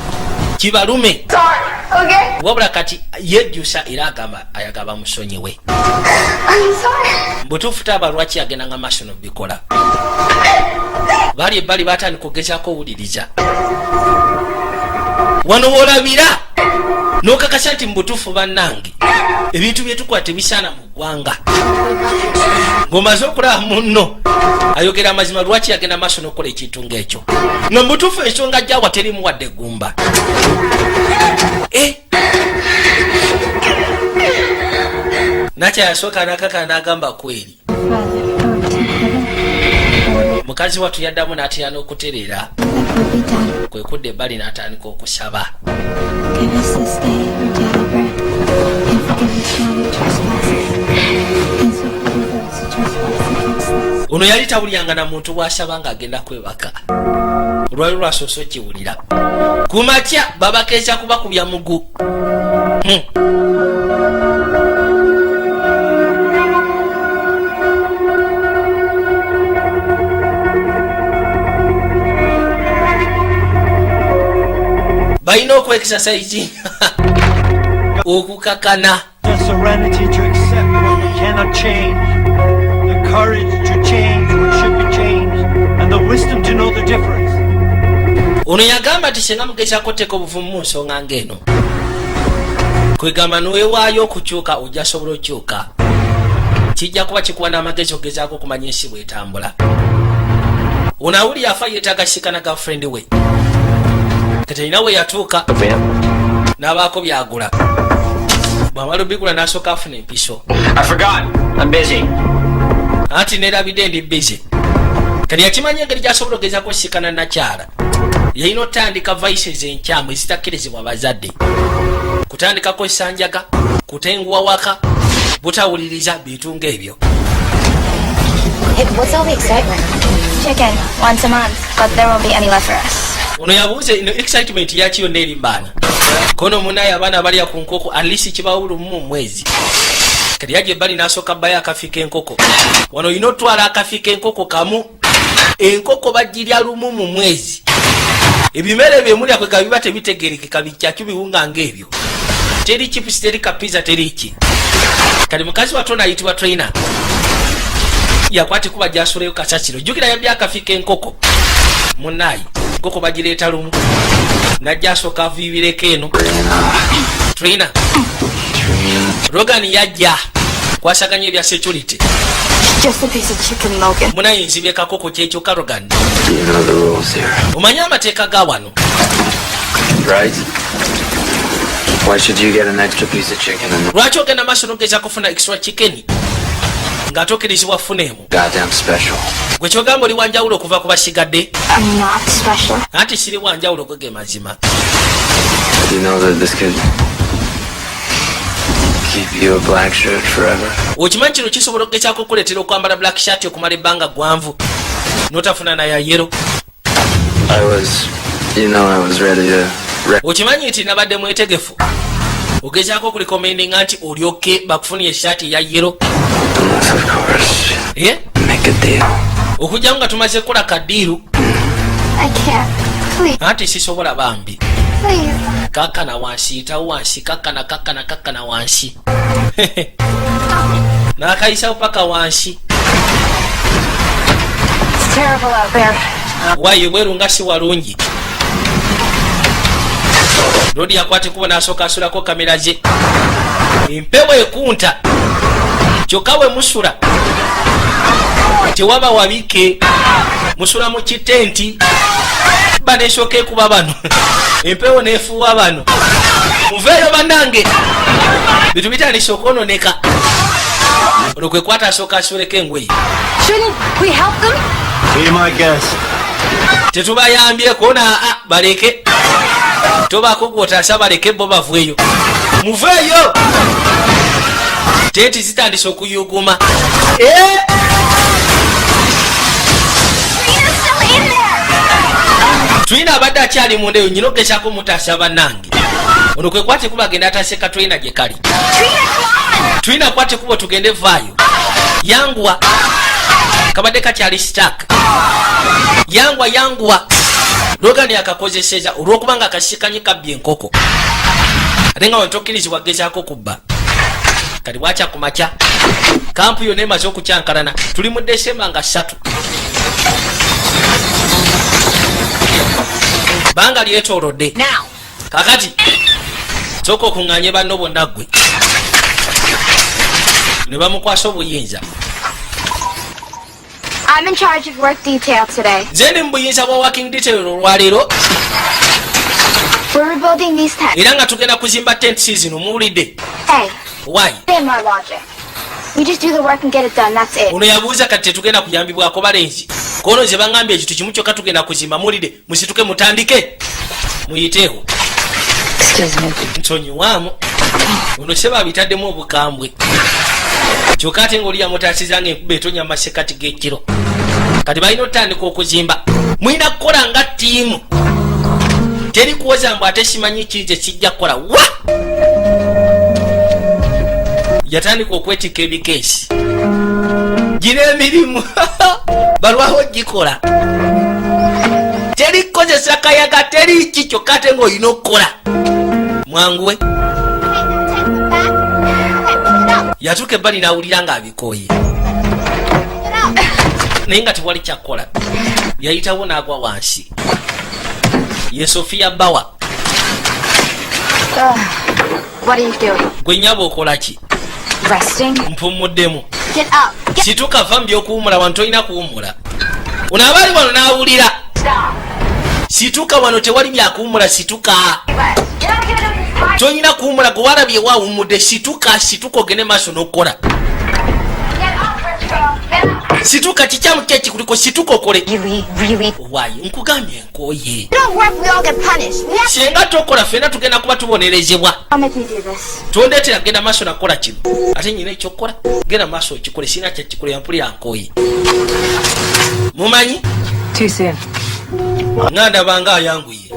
Speaker 1: kibalume
Speaker 2: Sorry, okay?
Speaker 1: wabula kati yejjusa era agamba ayagaba musonyiwe
Speaker 2: I'm sorry.
Speaker 1: butuufu taaba lwaki yagendanga maaso nobikola bali ebbali batandika okugezaako owuliriza wano woolabira n'okakasa nti mubutuufu bannange ebintu byetukola tebisaana mu ggwanga ng'omaze okulaba munno ayogera amazima lwaki yagenda maaso n'okukola ekintu ng'ekyo nga mubutuufu ensonga gyawa terimu wadde eggumba nakyayasooka nakaka n'agamba kweri mukazi wattu yaddamu n'atera n'okutereera kwe kudda ebbali n'atandika okusaba
Speaker 2: Give us this day our daily bread, and forgive us our trespasses, and so forgive us who trespass against us.
Speaker 1: ono yali tawulyanga na muntu bw'asaba ng'agenda kwebaka olwali lwasoose okiwulira ku makya babakeeza kubakubya mugu balina okwexercise okukakana
Speaker 4: The serenity to accept what we cannot change, the courage to change what should be changed, and the wisdom to know the difference.
Speaker 1: ono yagamba ti senga mugezaako teeka obuvumu mu nsonga ng'eno kwegamba niweewaayo okukyuka ojja sobola okyuka kijja kuba kikuwa n'amagezi ogezaako okumanya ensi bw'etambula ono awuli yafa yeetaaga sikana gafrendi we katalina we yatuuka n'abaako byagula bw'amala obigula n'asooka afuna empiso
Speaker 3: I forgot. I'm busy.
Speaker 1: anti neerabidde ndi bize kati yakimanya engeri gy'asobola ogezaako sikana nakyala yalina otandika vices enkyamu ezitakkirizibwa bazadde kutandikako esanjaga kutenguwa waka butawuliriza bintu ng'ebyo
Speaker 2: Hey, what's all the excitement? Chicken, once a month, but there won't be any left for us.
Speaker 1: ono yabuuza ino excitement yaki yonna erimbaana kono munaye abaana balya ku nkoko alisi kibawo lumu mu mwezi kati yajja ebbali n'asooka bbayo akafi k'enkoko wano olina otwala akafi k'enkoko kamu enkoko bagirya lumu mu mwezi ebimere byemulya kwega biba tebitegerekeka bikyakyo biwunga ng'ebyo teri chips teri kapiza teri ki kati mukazi watona ayitibwa trainer yakwati kuba gyasuleyo kasasiro jjukira yabya akafi k'enkoko munayi nkoko bagireeta lumu najja asooka aviibireko eno trainer Rogan yajja kwasaganya ebya security
Speaker 2: Just a piece of chicken, Logan.
Speaker 1: munayi nzibye kakoko kyekyo ka Rogan
Speaker 3: You know the rules here,
Speaker 1: omanye amateeka ga wano
Speaker 3: right? Why should you get an extra piece of chicken and
Speaker 1: lwaki ogenda maaso n'ogeza kufuna extra chicken ng'atookerezebwa funeemu
Speaker 3: goddamn special?
Speaker 1: gwe kyogamba oli wanjawulo okuva ku basigadde
Speaker 2: I'm not special.
Speaker 1: anti siri wanjawulo gwe ge mazima
Speaker 3: You know that this could keep you a black shirt forever?
Speaker 1: okimanyi kino kisobola okugezaako okuleetera okwambala black shirt okumala ebbanga gwanvu n'otafuna naye yero
Speaker 3: I was ready to
Speaker 1: okimanyi nti nabadde mwetegefu ogezaako okulikomendinga nti olyoke bakufunira eshaati eya yero
Speaker 3: unless of course make a deal.
Speaker 1: okujjamu nga tumaze kukola kadiiru
Speaker 2: I can't. Please,
Speaker 1: anti sisobola bambi
Speaker 2: please.
Speaker 1: kakkana wansi yitawo wansi kakkana wansi n'akayisawo paka wansi
Speaker 2: It's terrible out there.
Speaker 1: wayo bweru nga si walungi lodi yakwate kuba n'asooka asulako kamera ze empewo ekunta kyokka we musula tewaba wabike musula mu kitenti banesooka ekuba bano empewo neefuuwa bano muveeyo bannange bintu bitandise okwononeka olwo kwe kwata asooka asuleko engoye
Speaker 2: Shouldn't we help them?
Speaker 4: Be my guest.
Speaker 1: tetubayambyeko na baleke tobaako gwotaasa baleke bo baveeyo muveeyo tenti zitandise okuyuguma. Twina abadde akyali munda eyo nyina okugezako mutaasa bannange. Ono kwe kwate kuba agenda ataseka Twina gye kali. Twina kwate kuba tugende vaayo. Yanguwa. Kabadde kakyali stak. Yanguwa. Logani akakozeseza olw'okubanga akasikanyi kabbye enkoko. Ate nga wentokkirizibwa gezaako kubba. Kati bwakya ku makya. Kampu yonna emaze okukyankalana. Tuli mu Desemba nga 3. Banga lyetoolodde. Kakati sooka okuŋŋaanye banno bonna ggwe. Ne bamukwasa obuyinza.
Speaker 2: I'm in charge of work detail today.
Speaker 1: Nze ndi mu buyinza bwa working detail olwaleero.
Speaker 2: We're rebuilding these tents.
Speaker 1: Era nga tugenda kuzimba tent season muwulidde.
Speaker 2: Hey,
Speaker 1: Why?
Speaker 2: in my logic. We just do the work and get it done, that's it.
Speaker 1: Ono yabuuza kati tetugenda kuyambibwako balenzi. Kono nze bangambye ekintu kimu kyokka tugenda kuzimba muwulidde. Musituke mutandike. Muyiteewo.
Speaker 2: Excuse me.
Speaker 1: Nsonyiwaamu. Ono seba abitaddemu obukambwe. Kyokka ate ng'oli yamutaasizanga enkuba etonya mu masekati g'ekiro. Kati balina otandika okuzimba. Mulina kukola nga ttiimu. Teri kuwoza mbu ate simanyi kinze kijja kukola. Wa! Yatandika okwetika ebikeesi. Gira emirimu. Balwaho gikola. Teri kukozesa kayaga, teri ki kyokka ate ng'olina okukola. Mwanguwe. Yatuuka ebbali n'awulira ng'abikooye. Naye nga tewali kyakkola. Yayitawo n'agwa wansi. Ye Sofia Bawa.
Speaker 2: What are you doing?
Speaker 1: Gwe nnyabo okola ki?
Speaker 2: Resting?
Speaker 1: Mpumuddemu.
Speaker 2: Get up. Get
Speaker 1: Situka va mu by'okuwummula wano tolina kuwummula. Ono abaali wano n'awulira. Situka wano tewali byakuwummula situka. Tolina kuwummula gwe walabye waawummudde situka ogende maaso n'okukola. Situka kikyamu ki ekikuliko situka okole.
Speaker 2: Really?
Speaker 1: Waayi nkugambye nkooye.
Speaker 2: Don't work, we all get punished. We have
Speaker 1: Singa tokola ffenna tugenda kuba tubonerezebwa.
Speaker 2: I'll make me do this.
Speaker 1: Tondeetera genda maaso nakola kino. Ate nyina ekyokukola genda maaso okikole sina kyekikole yampulira nkooye. Mumanyi?
Speaker 5: Too soon.
Speaker 1: Nga ndabanga ayanguye.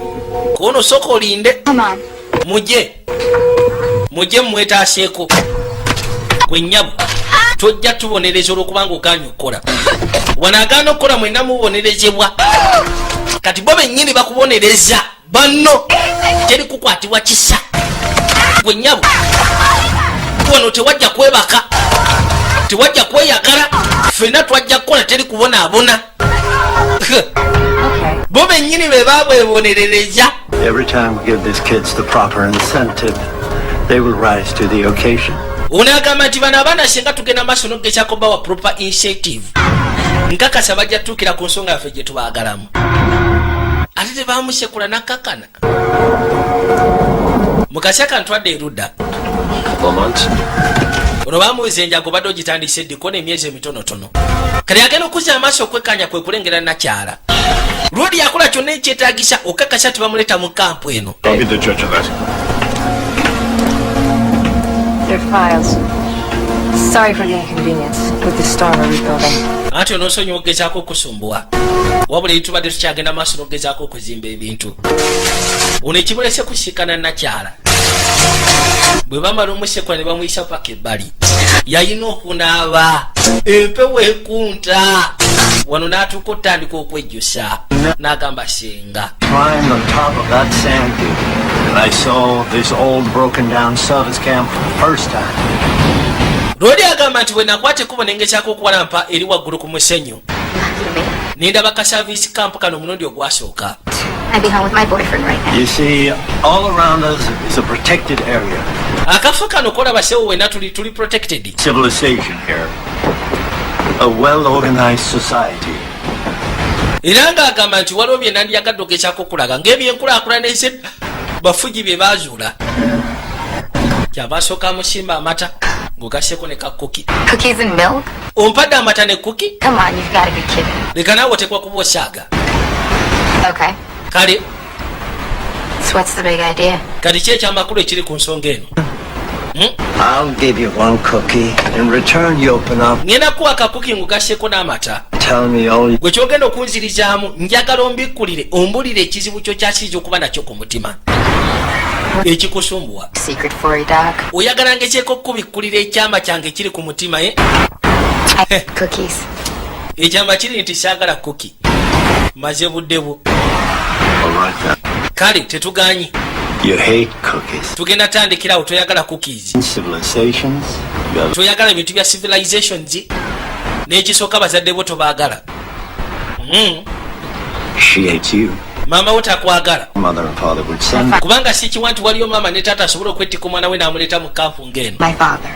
Speaker 1: Kono sooka olinde.
Speaker 2: Come on.
Speaker 1: Mujje mmwetaaseeko. Gwe nnyabo tojja tubonereza olw'okubanga ogaanye okukola. Wano agaana okukola mwenna mubonerezebwa. Kati bo bennyini bakubonereza banno. Teri kukwatibwa kisa. Gwe nnyabo wano tewajja kwebaka, tewajja kweyagala, ffenna twajja kukola teri kubonaabona. Bo bennyini be babwebonerereza.
Speaker 4: Every time we give these kids the proper incentive, they will rise to the occasion.
Speaker 1: Unagamba nti bano abaana singa tugenda maaso n'okugezaako bawa proper incentive, nkakasa bajja tuukira ku nsonga yaffe gye tubaagalamu. Ate tebamusekula nakkakana. Mukasya kantwadde erudda. Ono bamuwiza enjago badde ogitandise ddiko n'emyezi emitonotono. Kale agenda okuzza amaaso okwekkaanya kwe kulengera nakyala. Lwodi yakola kyonna ekyetaagisa okakasa tebamuleeta mu kampu eno.
Speaker 5: Their files. Sorry for the inconvenience with the store we're rebuilding.
Speaker 1: Ati onosonyiwa okugezaako okusumbuwa. Wabula tubadde tukyagenda maaso n'okugezaako okuzimba ebintu. Ono ekimulese kusiikana nakyala. Bwe bamala omusekula ne bamuyisa paka ebbali. Yayina okunaaba. Empewo ekunta. Wano n'atuuka otandika okwejjusa. N'agamba senga.
Speaker 4: Climbed on top of that sand dune, and I saw this old broken down service camp for the first time.
Speaker 1: Lwodi agamba nti bwe nakwata ekkubo ne ngezaako okuwalampa eri waggulu ku musenyu. Nindaba ka service camp kano omulundi ogwasooka.
Speaker 2: I'd be home with my boyfriend right now.
Speaker 4: You see, all around us is a protected area.
Speaker 1: Akafo kano kolaba sewo wenna tuli protected.
Speaker 4: Civilization here. A well-organized society.
Speaker 1: Era ng'agamba nti waliwo bye nandiyagadde ogezaako okulaga ng'ebyenkulaakulana eze bafugi bye baazuula. Kyabasooka amusimba amata ng'ogasseko ne kakkuki.
Speaker 2: Cookies and milk?
Speaker 1: Ompadde amata ne kuki?
Speaker 2: Come on, you've got to be kidding.
Speaker 1: Leka naawe otekwa kuba osaaga.
Speaker 2: Okay.
Speaker 1: Kale
Speaker 2: So what's the big idea?
Speaker 1: kati ki ekyamakulu ekiri ku nsonga eno?
Speaker 4: I'll give you one cookie. In return, you open up.
Speaker 1: ngenda kuwa akakuki ngugasseko n'amata.
Speaker 4: Tell me all.
Speaker 1: Gwe kyogenda okunzirizaamu njagala ombikkulire ombulire ekizibu kyo kyakiyinza okuba nakyo ku mutima ekikusumbuwa.
Speaker 5: Secret for you, Doc.
Speaker 1: Oyagala ngezeeko okubikkulira ekyama kyange kiri ku mutima
Speaker 5: Cookies.
Speaker 1: ekyama kiri nti saagala kuki maze budde bwo.
Speaker 4: All right, then.
Speaker 1: Kale tetuganyi
Speaker 4: You hate cookies.
Speaker 1: tugenda tandikirawo. Toyagala cookies,
Speaker 4: Civilizations.
Speaker 1: toyagala ebintu bya civilizations n'ekisooka bazadde bo tobaagala.
Speaker 4: She hates you.
Speaker 1: Maama wo takwagala
Speaker 4: Mother and father would send.
Speaker 1: kubanga si kiwa nti waliyo maama ne taata asobole okwettika omwana we n'amuleeta mu kampu ng'eno.
Speaker 5: My father.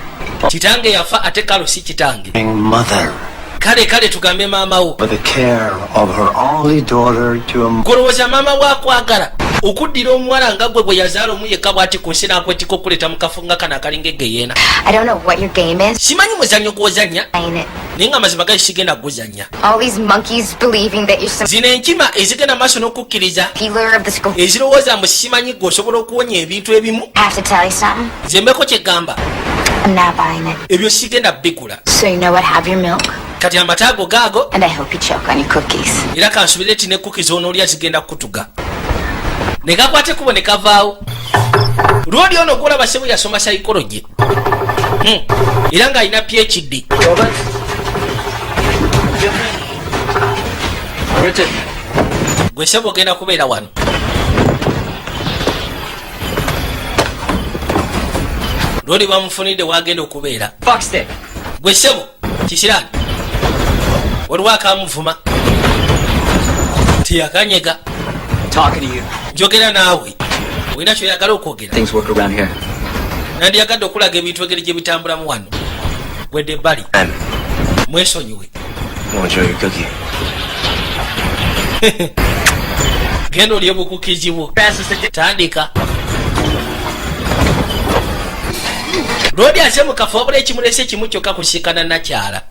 Speaker 1: Kitange yafa ate kalo si kitange.
Speaker 4: Mother.
Speaker 1: Kale tugambe maama wo.
Speaker 4: For the care of her only daughter to a.
Speaker 1: Golowooza maama wo akwagala okuddira omuwala nga gwe bwe yazaala omu yekka bw'ati ku nsi n'akwetika okuleeta mu kafo nga kano akalinga egeyeena.
Speaker 5: I don't know what your game is.
Speaker 1: Simanyi muzannyo gw'ozannya
Speaker 5: Ain't it?
Speaker 1: naye nga mazima gali sigenda guzannya.
Speaker 5: All these monkeys believing that you're some
Speaker 1: Zino enkima ezigenda maaso n'okukkiriza
Speaker 5: healer of the school.
Speaker 1: ezirowooza mbu simanyi gwe osobola okuwonya ebintu ebimu.
Speaker 5: I have to tell you something.
Speaker 1: Zembeko kye gamba
Speaker 5: I'm not buying it.
Speaker 1: ebyo sigenda bigula.
Speaker 5: So you know what? Have your milk.
Speaker 1: Kati amata ago gaago
Speaker 5: And I hope you choke on your cookies.
Speaker 1: era kansubire ti ne kuki z'onoolya zigenda kutuga. Ne gakwate kubo ne kavaawo. Lwoli ono gwolaba sebo yasoma psychology era ng'alina PhD. Gwe sebo ogenda kubeera wano. Lwoli bamufunidde wagenda okubeera. Gwe sebo kisirani waliwo akamuvuma teyakanyega.
Speaker 3: Talking to you.
Speaker 1: Njogera naawe olina kyoyagala okwogera.
Speaker 3: Things work around here.
Speaker 1: Nandiyagadde okulaga ebintu engeri gye bitambulamu wano. Gwedde ebbali mwesonyiwe.
Speaker 3: Enjoy your cookie.
Speaker 1: Genda olye bukukizi bwo. Tandika. Lodi ase mu kafo wabula ekimulese ekimu kyokka kusiikana nakyala.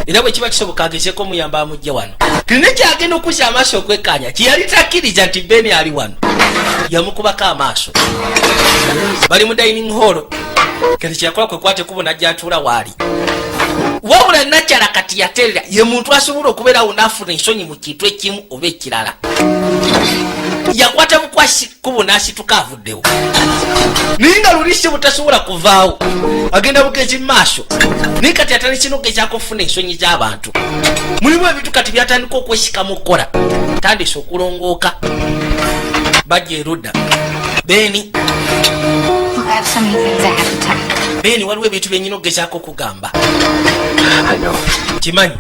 Speaker 1: Era bwe kiba kisoboka agezeeko omuyamba amugye wano. Tine kyagenda okuzza amaaso okwekkaanya kyeyali takkiriza nti Beni ali wano. Yamukubako amaaso. Bali mu dining hall. Kati kyakola kwe kwate kubo najja atuula waali. Wabula nakyala kati yaterera ye muntu asobola okubeerawo n'afuna ensonyi mu kintu ekimu oba ekirala. Yakwata bukwasi kubo n'asituka avuddewo. Naye nga lulisi butasobola kuvaawo agenda bugezi mu maaso. Naye kati atali kino gezaako okufuna ensonyi z'abantu. Mulimu ebintu kati byatandika okwesikamu okukola. Tandise okulongooka. Bajja erudda. Beni.
Speaker 5: I have so many things I have to tell you.
Speaker 1: Beni waliwo ebintu byenyina okugezaako okugamba.
Speaker 3: I know.
Speaker 1: Kimanyi.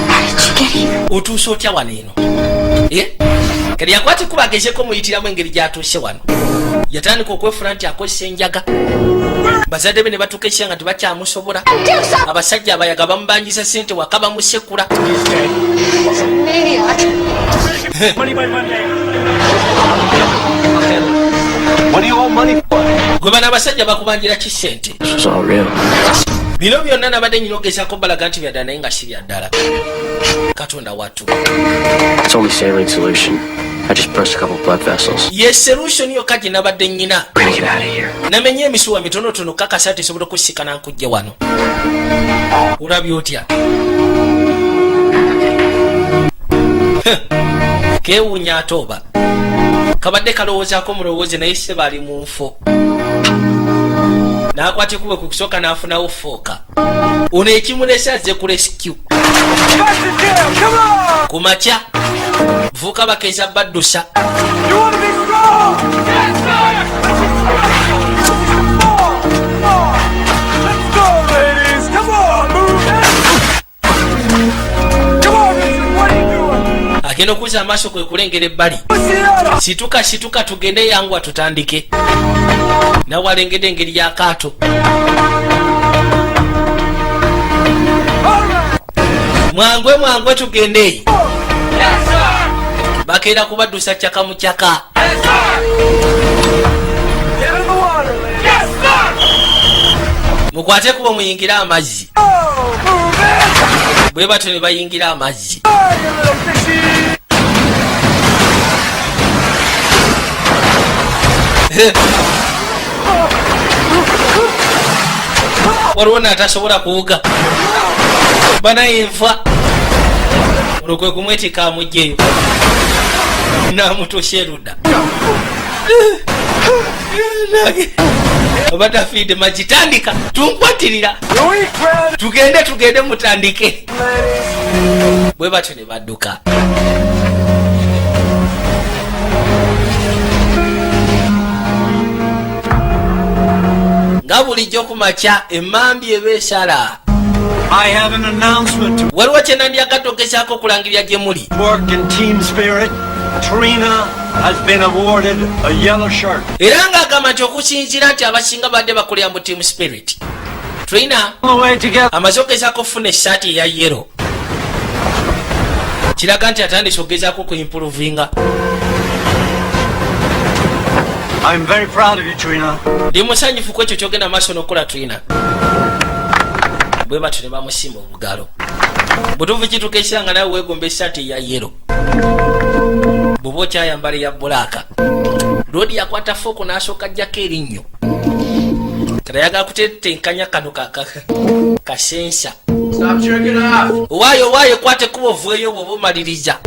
Speaker 5: How did you get here?
Speaker 1: Otuuse otya wano eno? Kati yakwati kuba agezeeko muyitiramu engeri gy'atuuse wano. Yatandika okwefuna nti akozesa enjaga. Bazadde be ne batuuka ekyanga tebakyamusobola. Abasajja abayaga bamubanjiza ssente waka bamusekula.
Speaker 4: Money by Monday. What do you owe money for?
Speaker 1: Gwe bano abasajja bakubanjira ki ssente?
Speaker 3: This was all real.
Speaker 1: Bino byonna nabadde nyina ogezaako balaga nti bya ddala naye nga si bya ddala. Katonda wattu.
Speaker 3: It's only saline solution. I just burst a couple blood vessels.
Speaker 1: Ye solution yokka gye nabadde nnyina.
Speaker 3: We're gonna get out of here.
Speaker 1: Namenye emisuwa mitonotono kakasa tesobola okusikana nkujje wano. Olabye otya? Keewuunya ate oba. Kabadde kalowoozaako mulowooze naye sseba ali mu nfo. N'akwata ekkubo ku kusooka n'afunawo fooka. Ono ekimulese azze ku rescue. Ku makya vuuka bakeeza baddusa.
Speaker 4: You want to be strong? Yes, sir! More! Let's go, ladies! Come on, move it! Come on, Richard, what are you doing?
Speaker 1: Agenda okuzza amaaso kwe kulengera ebbali. Situka tugende yangu tutandike. Nawe alengedde engeri y'akaato. Mwangwe tugende. Bakeera kubaddusa kyaka mu kyaka. Mukwate kuba muyingira amazzi. Bwe batyo ne bayingira amazzi. waliwo n'atasobola kuwuga banaye nfa olwo kwe kumwetika amugjeyo n'amutosheruda abatafiide magitandika tunkwatirira tugende mutandike bwe batyo ne badduka. nga bulijjo ku makya emmambi ebeesala.
Speaker 4: I have an announcement to
Speaker 1: waliwo kye nandyagadde ogezaako okulangirira gye muli.
Speaker 4: work in team spirit. Trina has been awarded a yellow shirt.
Speaker 1: era ng'agamba nti okusinziira nti abasinga badde bakolera mu team spirit, Trina
Speaker 4: On the way together.
Speaker 1: amaze ogezaako okufuna essaati eya yero, kiraga nti atandise ogezaako okuimpuruvinga.
Speaker 4: I'm very proud of you, Trina.
Speaker 1: ndi musanyufu ku ekyo kyogenda maaso n'okukola Trina. bwe batyo ne bamusimba obugalo. butuufu kituuka ekiranga nawe weegomba essaati eya yero bw'oba okyayambala eya bulaaka. Lodi yakwata fooko n'asooka ajjako erinnyo. kata yagala kutetenkanya kano kasensa. owaayo kwate kuba ovueyo bw'oba omaliriza.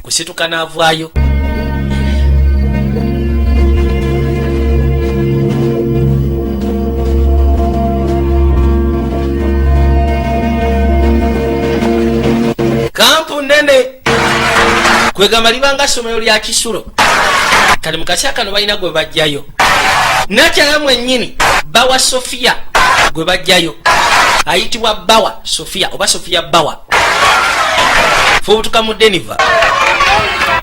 Speaker 1: kusituka n'avaayo. kampu nene kwegamba libanga ssomero lya Kisulo. kati mu kaseera kano balina gwe bajjayo. nakyala mwennyini Bawa Sofia gwe bajjayo, ayitibwa Bawa Sofia oba Sofia Bawa. fubutuka mu Denver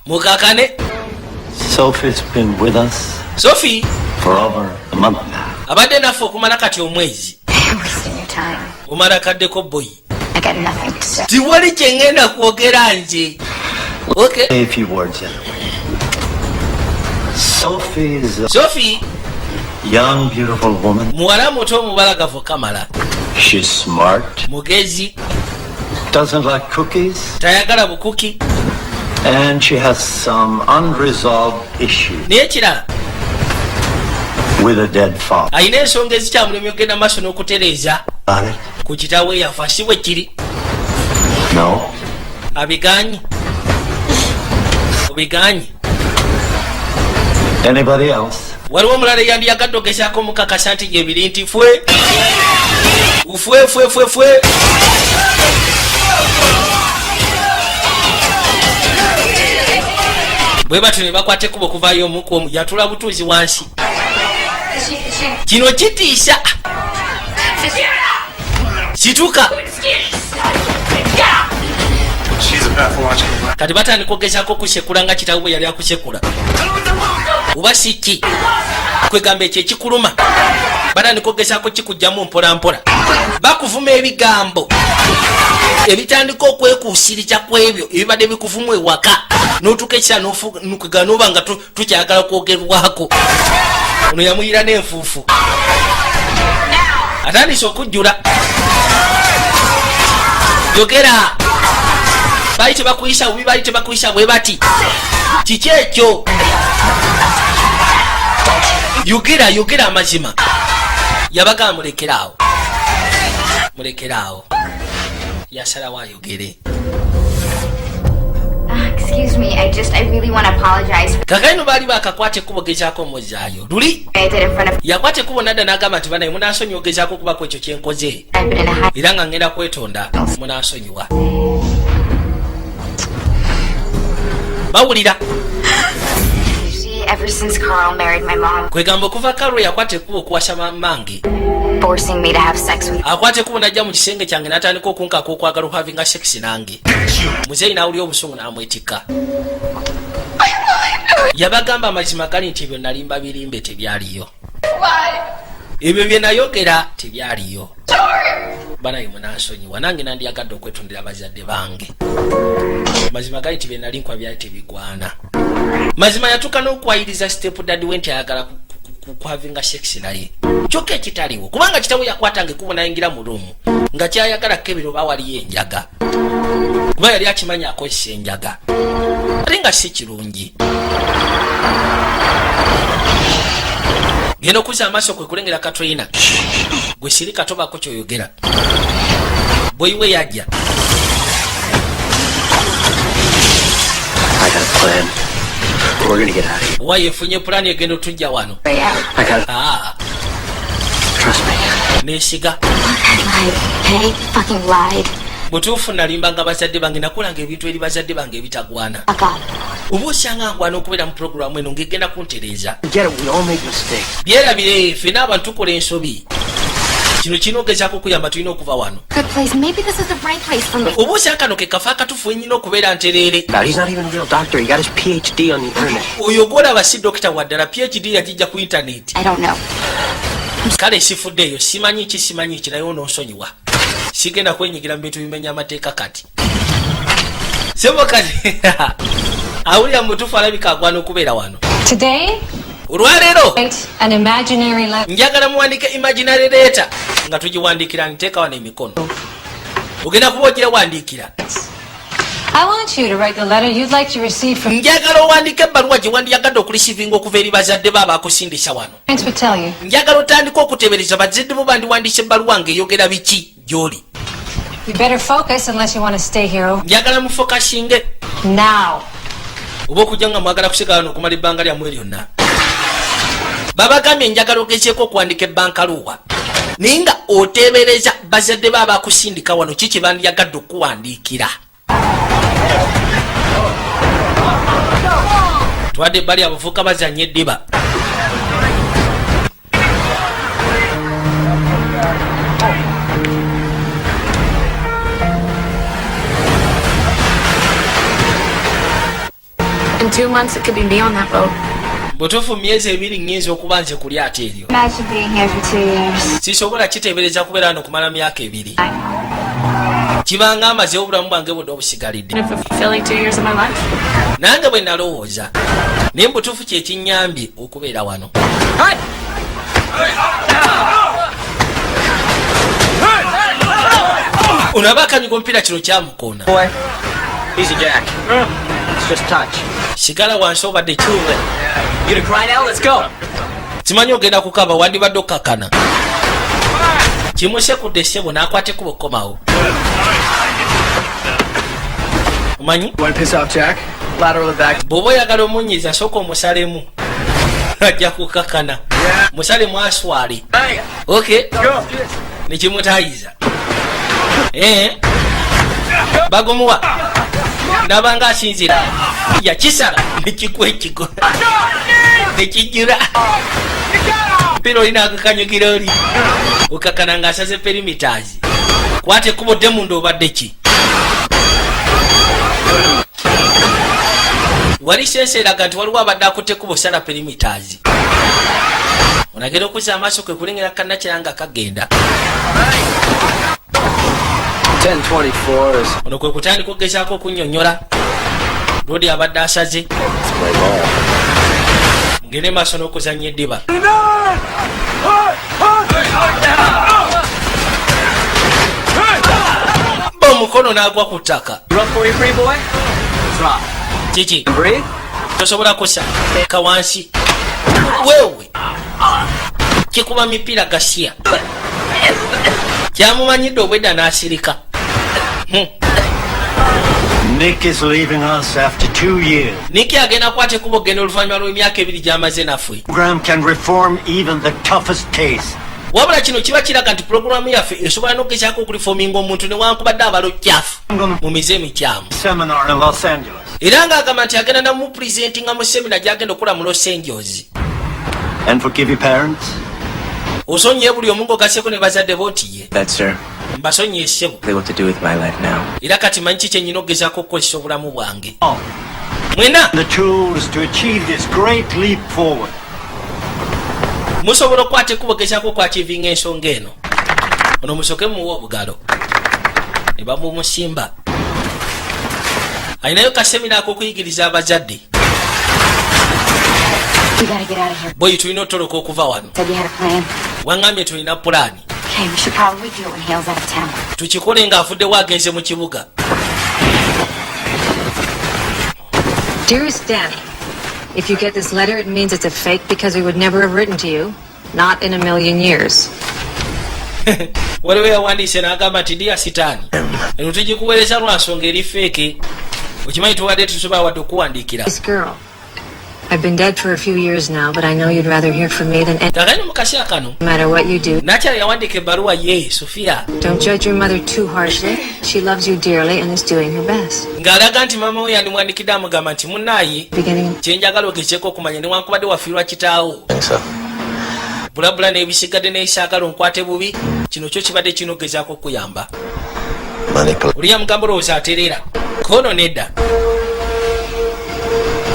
Speaker 1: mukakane.
Speaker 4: Sophie's been with us
Speaker 1: Sophie
Speaker 4: for over a month now.
Speaker 1: abadde naffe okumala kati omwezi.
Speaker 2: You're wasting your time.
Speaker 1: omala kaddeko boyi.
Speaker 2: I got nothing to say.
Speaker 1: tiwali kyengenda kwogera nze. Okay.
Speaker 4: Say a few words anyway. Sophie's a
Speaker 1: Sophie
Speaker 4: young, beautiful woman.
Speaker 1: muwala muto omubalagavu kamala.
Speaker 4: She's smart,
Speaker 1: mugezi,
Speaker 4: doesn't like cookies,
Speaker 1: tayagala bukuki.
Speaker 4: and she has some unresolved issues
Speaker 1: naye kirala
Speaker 4: with a dead father.
Speaker 1: alina ensonga ezikyamulemye okugenda maaso n'okutereeza
Speaker 4: Got it?
Speaker 1: ku kitaawe yafa. si bwe kiri.
Speaker 4: No.
Speaker 1: abiganye obiganyi.
Speaker 4: Anybody else?
Speaker 1: waliwo omulala eyandiyagadde ogezaako omukakasa nti gyebiri nti fwe ufwe. bwe batyo ne bakwata ekkubo okuvaayo omuku yatula butuuzi wansi. kino kitiisa. situka. kati batandika ogezaako okusekula nga kitawe bwe yali akusekula. oba siki kwegamba ekyo ekikuluma batandika ogezaako kikugjamu mpolampola. bakuvuma ebigambo ebitandika okwekuusiriza ku ebyo ebibadde bikuvumu ewaka n'otuuka ekisa n'okwegala n'oba nga tukyagala kwogerwako. ono yamuyira n'enfuufu atandise okujjula. yogera. baali tebakuyisa bubi, baali tebakuyisa bwe bati. kiki ekyo? yogera amazima. yabagala mulekeraawo. yasalawo ayogere.
Speaker 2: Excuse me, I really want to apologize for
Speaker 1: kakaino baali bakakwata ekkubo gezaako omuzaayo. luli
Speaker 2: what I did in front of
Speaker 1: yakwata ekkubo nadda n'agamba nti banaye munansonyiwa ogezaako okubako ekyo kyenkoze
Speaker 2: I've been in a high
Speaker 1: era nga ngenda kwetonda munansonyiwa. bawulira
Speaker 2: You see, ever since Carl married my mom,
Speaker 1: kwegamba okuva kalwe yakwata ekkubo okuwasa mange
Speaker 2: forcing me to have sex with
Speaker 1: akwata ekkubo najja mu kisenge kyange n'atandika okunkaka okwagala okuhavinga sekisi nange. muzeeyi n'awulira obusungu n'amwetikka. yabagamba amazima gali nti ebyo nalimba birimbe tebyaliyo. ebyo bye nayogera tebyaliyo. banaye munansonyiwa nange nandyagadde okwetondera abazadde bange. mazima gali nti bye nalinkwa byali tebigwana. mazima yatuuka n'okwayiriza step dadi we nti ayagala kuhavinga sekisi naye. kyokka ekitaliwo kubanga kitawe yakwatanga ekkubo nayingira mu lumu nga kyayagala kebiro oba waliyo enjaga kuba yali akimanyi akozesa enjaga ate nga si kirungi. genda okuza amaaso kwe kulengera Katrina gwe sirika tobaako kyoyogera boyiwe yajja
Speaker 3: I got a plan. We're gonna get out of here.
Speaker 1: wayefunye pulaani egenda otujja wano
Speaker 3: I got it. Trust me.
Speaker 1: neesiga
Speaker 2: I lied. Okay? Fucking lied.
Speaker 1: butuufu nalimbanga bazadde bange nakolanga ebintu eri bazadde bange ebitagwana
Speaker 2: Fuck up.
Speaker 1: oba osanga ngwana okubeera mu pulogulaamu eno ngegenda kuntereeza
Speaker 3: Get it. We all make mistakes.
Speaker 1: byerabire ffe n'abantu tukola ensobi kino kinogezaako okuyamba tulina okuva wano
Speaker 2: Good place. Maybe this is the right place for me.
Speaker 1: oba osanga kano ke kafa akatufu enyina okubeera ntereere
Speaker 3: God, he's not even a real doctor. He got his PhD on the internet.
Speaker 1: oyo gwolaba si dokita waddala phd yagijja ku intaneti
Speaker 2: I don't know.
Speaker 1: kale sifuddeeyo simanyi ki naye onoonsonyiwa sigenda kwenyigira mu bintu bimenya amateeka kati sebo kati awulira mu butuufu alabika agwana okubeera wano
Speaker 5: Today,
Speaker 1: olwaleero
Speaker 5: write an imaginary letter.
Speaker 1: njagala muwandike imaginary letter nga tugiwandiikira nteeka wano emikono ogenda kuba ogirewandiikira
Speaker 5: I want you to write the letter you'd like to receive from
Speaker 1: njagala owandiika ebbaluwa gye wandiyagadde okulisivinga okuva eri bazadde bo abaakusindisa wano
Speaker 5: parents would tell you.
Speaker 1: njagala otandika okuteebereza bazadde bo bandiwandiisa ebbaluwa ng'eyogera biki gy'oli
Speaker 5: You better focus unless you want to stay here
Speaker 1: njagala mufokasinge
Speaker 5: now.
Speaker 1: oba okujja nga mwagala kusigala wano okumala ebbanga lyammwe lyonna babagambye njagala ogezeeko okuwandika ebbankaluwa naye nga oteebereza bazadde bo abaakusindika wano ki kye bandiyagadde okuwandiikira twadde ebbali abavubuka bazanya eddiba
Speaker 2: In 2 months, it could be me on that boat.
Speaker 1: butuufu myezi ebiri nnyinza okuba nze kuli ate eryo
Speaker 2: Imagine being here for 2 years.
Speaker 1: sisobola kiteebereza kubeera wano okumala myaka ebiri kibanga amazewo obulamu bwange budde obusigalidde
Speaker 2: Been a fulfilling 2 years of my life.
Speaker 1: nange bwe nalowooza naye mubutuufu kyekinyambye okubeera wano onaba akanyuga omupiira kino kyamukoona
Speaker 3: Boy, easy, Jack. It's just touch.
Speaker 1: sigala wansi obadde kiule
Speaker 3: You to cry now? Let's go.
Speaker 1: simanyi ogenda kukaba wandibadde okukakana kimusekudde ssebo n'akwata ekkuba okukomawo omanyi
Speaker 3: You want to piss off Jack? Lateral the back.
Speaker 1: bw'oba oyagala omunyiza sooka omusalemu ajja kukakana musalemu aswale
Speaker 3: Hey,
Speaker 1: okay
Speaker 3: go.
Speaker 1: nekimutayiza bagomuwa ndabanga asinzira yakisala nekigwa ekigo nekijura mpira olina akakanyugira oli okakana ng'asaze perimiters kwata ekkubo dde munda obadde ki wali senseraga nti waliwo abadde akutte ekkubo sala perimiters onagenda okuzza amaaso kwe kulengera kannakiranga kagenda
Speaker 3: 10:24 is
Speaker 1: ono kwe kutandika okugezaako okunnyonnyola lodi abadde asaze
Speaker 3: play ball.
Speaker 1: ngende maaso n'okuzannya eddiba ba omukono n'agwa ku ttaka
Speaker 3: You up for your free boy? Drop.
Speaker 1: kiki
Speaker 3: Breathe.
Speaker 1: tosobola kusa ka wansi weewe kikuba mipiira gasiya kyamumanyidde obwedda n'asirika
Speaker 4: Nick is leaving us after 2 years.
Speaker 1: niki agenda kukwata ekkuba okgenda oluvannyuma lw'emyaka ebiri gy'amaze naffe
Speaker 4: Program can reform even the toughest case.
Speaker 1: wabula kino kiba kiraga nti pulogulaamu yaffe esobola n'okugezaako okulifoominga omuntu newankubadde abalojjafu mu mize emikyamu
Speaker 4: Seminar in Los Angeles.
Speaker 1: era ng'agamba nti agenda namupurezentinga mu semina gy'agenda okukola mu Los Angeles
Speaker 4: And forgive your parents.
Speaker 1: osonyiye buli omu ng'ogaseeko ne bazadde bo nti ye
Speaker 3: That, sir.
Speaker 1: mbasonyiye ssebo
Speaker 3: Tell you what to do with my life now.
Speaker 1: era kati manyi ki kyenyina okugezaako okukozesa obulamu bwange
Speaker 4: Oh,
Speaker 1: mwena
Speaker 4: the tools to achieve this great leap forward.
Speaker 1: musobola okukwata ekkubo ogezaako okwakivinga ensonga eno ono musooke muwa obugalo ne bamumusimba alinayo kasemina ak'okuyigiriza abazadde
Speaker 2: We gotta get out of here.
Speaker 1: boyi tulina otoloka okuva wano
Speaker 2: Said you had a plan.
Speaker 1: waŋŋambye tulina pulaani
Speaker 2: Okay, we should probably do it when Hale's out of town.
Speaker 1: tukikole ng'avuddewo agenze mu kibuga
Speaker 5: Dearest Danny, if you get this letter, it means it's a fake because we would never have written to you. Not in a million years.
Speaker 1: Waliwo yawandiise n'agamba nti ndiya sitaani eno tugikuweereza lwansonga eri feeke okimanyi tuwadde tusobola wadde okuwandiikira
Speaker 5: This girl. I've been dead for a few years now, but I know you'd rather hear from me than
Speaker 1: kakati mu kaseera kano
Speaker 5: no matter what you do.
Speaker 1: nakyala yawandiika ebbaluwa ye Sofia
Speaker 5: Don't judge your mother too harshly. She loves you dearly and is doing her best.
Speaker 1: ng'alaga nti maama we yandimwandikidde amugamba nti munnaayi
Speaker 5: Beginning
Speaker 1: kyenjagala ogezeeko okumanya newankubadde wafiirwa kitaawo bulabula n'ebisigadde n'ekisaagala onkwate bubi kino kyo kibadde kinogezaako okuyamba oliya mugambo lowooza aterera kono nedda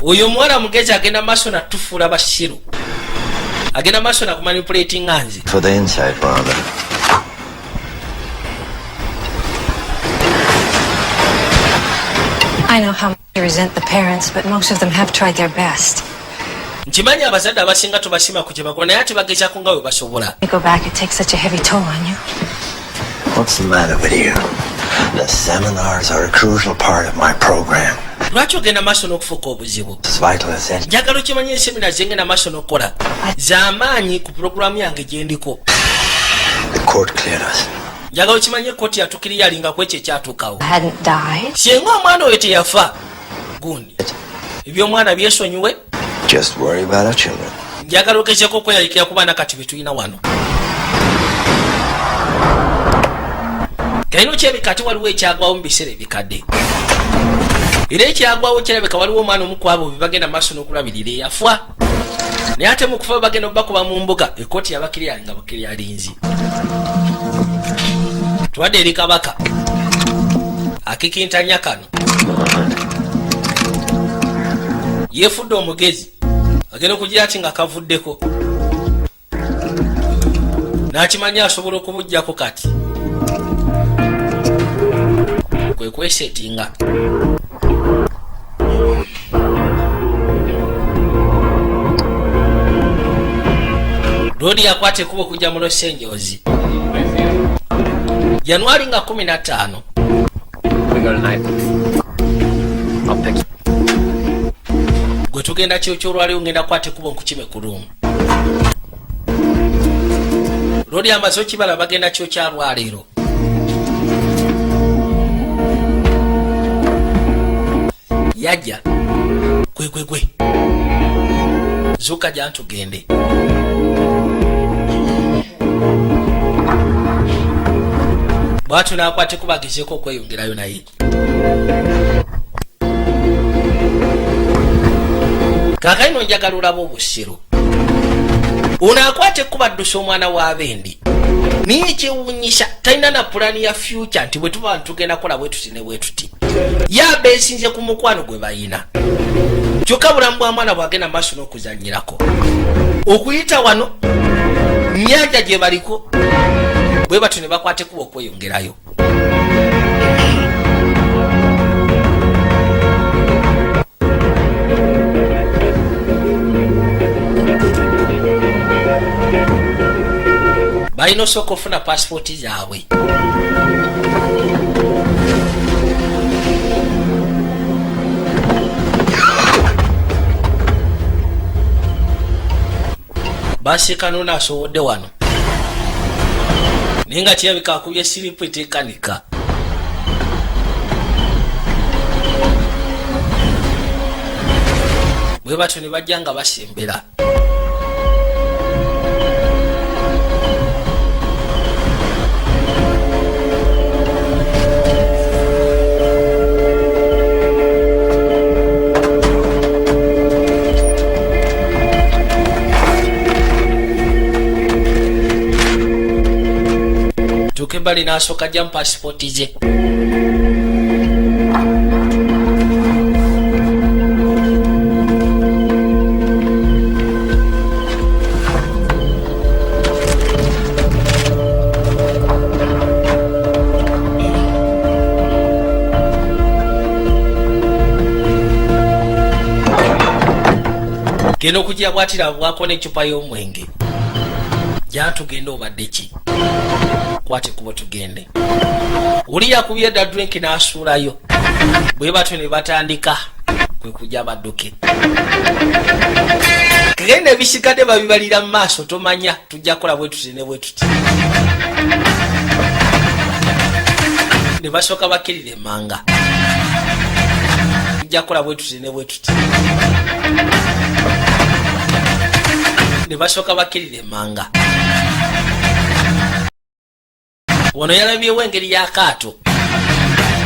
Speaker 1: oyo omuwala mugezi agenda maaso natufuula basiru agenda maaso nakumanipulating nzi
Speaker 6: For the inside, rather.
Speaker 5: I know how much you resent the parents, but most of them have tried their best.
Speaker 1: nkimanyi abazadde abasinga tubasima ku kye bakola naye ate bagezaako nga bwe basobola
Speaker 5: You go back, it takes such a heavy toll on you.
Speaker 6: What's the matter with you? The seminars are a crucial part of my program.
Speaker 1: lwaki ogenda maaso n'okufuuka obuzibu
Speaker 6: As vital as any.
Speaker 1: njagala okimanyi ensemina zengenda maaso n'okukola z'amaanyi ku pulogulaamu yange gye ndiko
Speaker 6: The court cleared us.
Speaker 1: njagala okimanyi ekkooti yatukiriye alingaku ekyo ekyatuukawo
Speaker 5: I hadn't died.
Speaker 1: singa omwana oyo teyafa gundi ebyomwana byesonyiwe
Speaker 6: Just worry about our children.
Speaker 1: njagala ogezeeko okweyayikira ku baana kati betulina wano kalina kyebikati waliwo ekyagwawo mu biseera ebikadde era ekyagwawo kirabika waliwo omwana omukwabo bebagenda maaso n'okulabirira eyafa naye ate mukufa bagenda obakuba mu mbuga ekooti yabakirya nga bakiryalinzi tuwadde eri kabaka akikintanya kano yeefudde omugezi agenda okugira ati nga kavuddeko n'akimanya asobola okubujjako kati kwe kwesetinga loodi yakwata ekuba okujja mu Los Angeles Januari nga 15
Speaker 3: We go tonight. I'll pick you.
Speaker 1: gwe tugenda kyokyolwaliwo ngenda kwata ekuba nkukime ku luumu loodi amaze okibala bagenda kyokyalwaleero yajja gwe zuuka gya ntugende bwatu n'akwate kubagezeeko okweyongerayo naye kaakaino njagala olaba obusiru ono akwate kubaddusa omwana w'abendi niye kyewuunyisa talina na pulaani ya future nti bwe tuba ntugenda kola bwe tuti ne bwe tuti yaba esinze ku mukwano gwe bayina kyokka bulamu bwa mwana bwagenda maaso n'okuzanyirako okuyita wano nyanja gye baliko bwe batyo ne bakwate kuba okweyongerayo balina osooka ofuna paasipooti zaabwe basiika nono asobodde wano naye nga kirabika akubye siripu eteekanika bwe batyo ne bajja nga basembera tukebbali n'asooka ajja mu paasipooti ze genda okugira bwatira bwako n'eccupa y'omwenge gyantugenda obadde ki kwate kuba tugende oli yakubye dda drink n'asuulayo bwe batyo ne batandika kwe kujja badduke kagenda ebisigadde babibalira mu maaso tomanya tujja kukola bwe tuti ne bwe tuti ne basooka bakkirira emmanga tujja kukola bwe tuti ne bwe tuti ne basooka bakkirira emmanga wano yalabyewo engeri y'akaato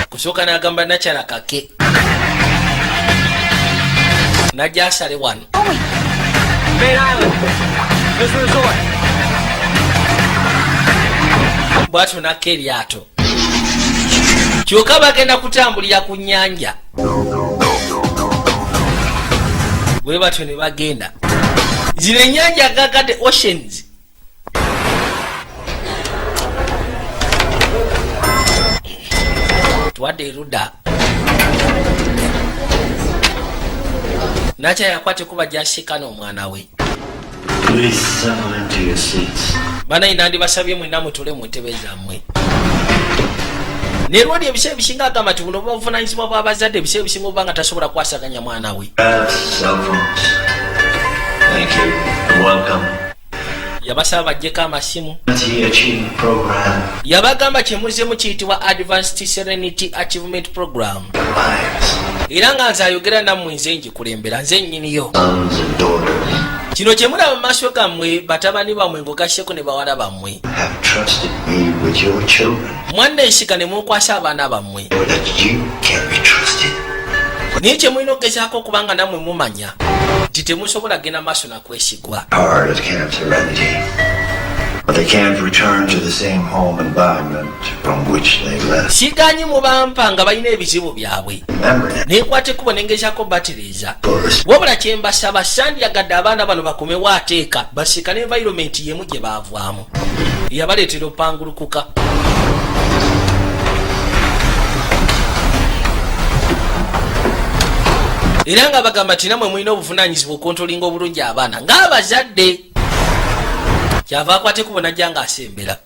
Speaker 1: kusooka n'agamba nakyala kake najja asale wano
Speaker 4: Main Island. There's a resort.
Speaker 1: bwatyo nakka eryato kyokka bagenda kutambulira ku nnyanja bwe batyo ne bagenda zino ennyanja gagadde oceans twadde erudda nakya yakwate kuba gyasika n'omwana we
Speaker 6: Please settle into your seats.
Speaker 1: banayina ndibasabye mwenna mutule mu ntebe zammwe ne lwali ebiseera ebisinga agamba nti buno buvunanyizibwa bw'abazadde ebiseera ebisinga obuba nga tasobola kwasaganya mwana we
Speaker 6: Cell phones. Thank you and welcome.
Speaker 1: yabasaba bajjeko amasimu
Speaker 6: Serenity Achievement Program.
Speaker 1: yabagamba kyemuzzemu kiyitibwa Advanced Serenity Achievement Program
Speaker 6: Lives,
Speaker 1: era nga nze ayogera nammwe nze ngikulembera nze nnyiniyo
Speaker 6: sons and daughters
Speaker 1: kino kyemulaba mu maaso gammwe batabani bammwe ng'ogasseko ne bawala bammwe
Speaker 6: have trusted me with your children.
Speaker 1: mwanneesiga ne munkwasa abaana bammwe
Speaker 6: Know that you can be trusted.
Speaker 1: naye kyemulina okugezaako okubanga nammwe mumanya nti temusobola genda maaso nakwesigwa
Speaker 6: Hard at Camp Serenity. But they can't return to the same home environment from which they left.
Speaker 1: siganyi mubampa nga balina ebizibu byabwe
Speaker 6: Remember that
Speaker 1: nekwata ekkubo nengezaako batiriza
Speaker 6: first.
Speaker 1: wabula kyembasaba sandyagadde abaana bano bakomewo ateeka basika n'environment yemu gye baavaamu yabaleetera opangulukuka era nga bagamba tina mwe mulina obuvunanyizibwa okontolinga obulungi abaana ng'abazadde kyava akwata ekkubo najja ng'asembera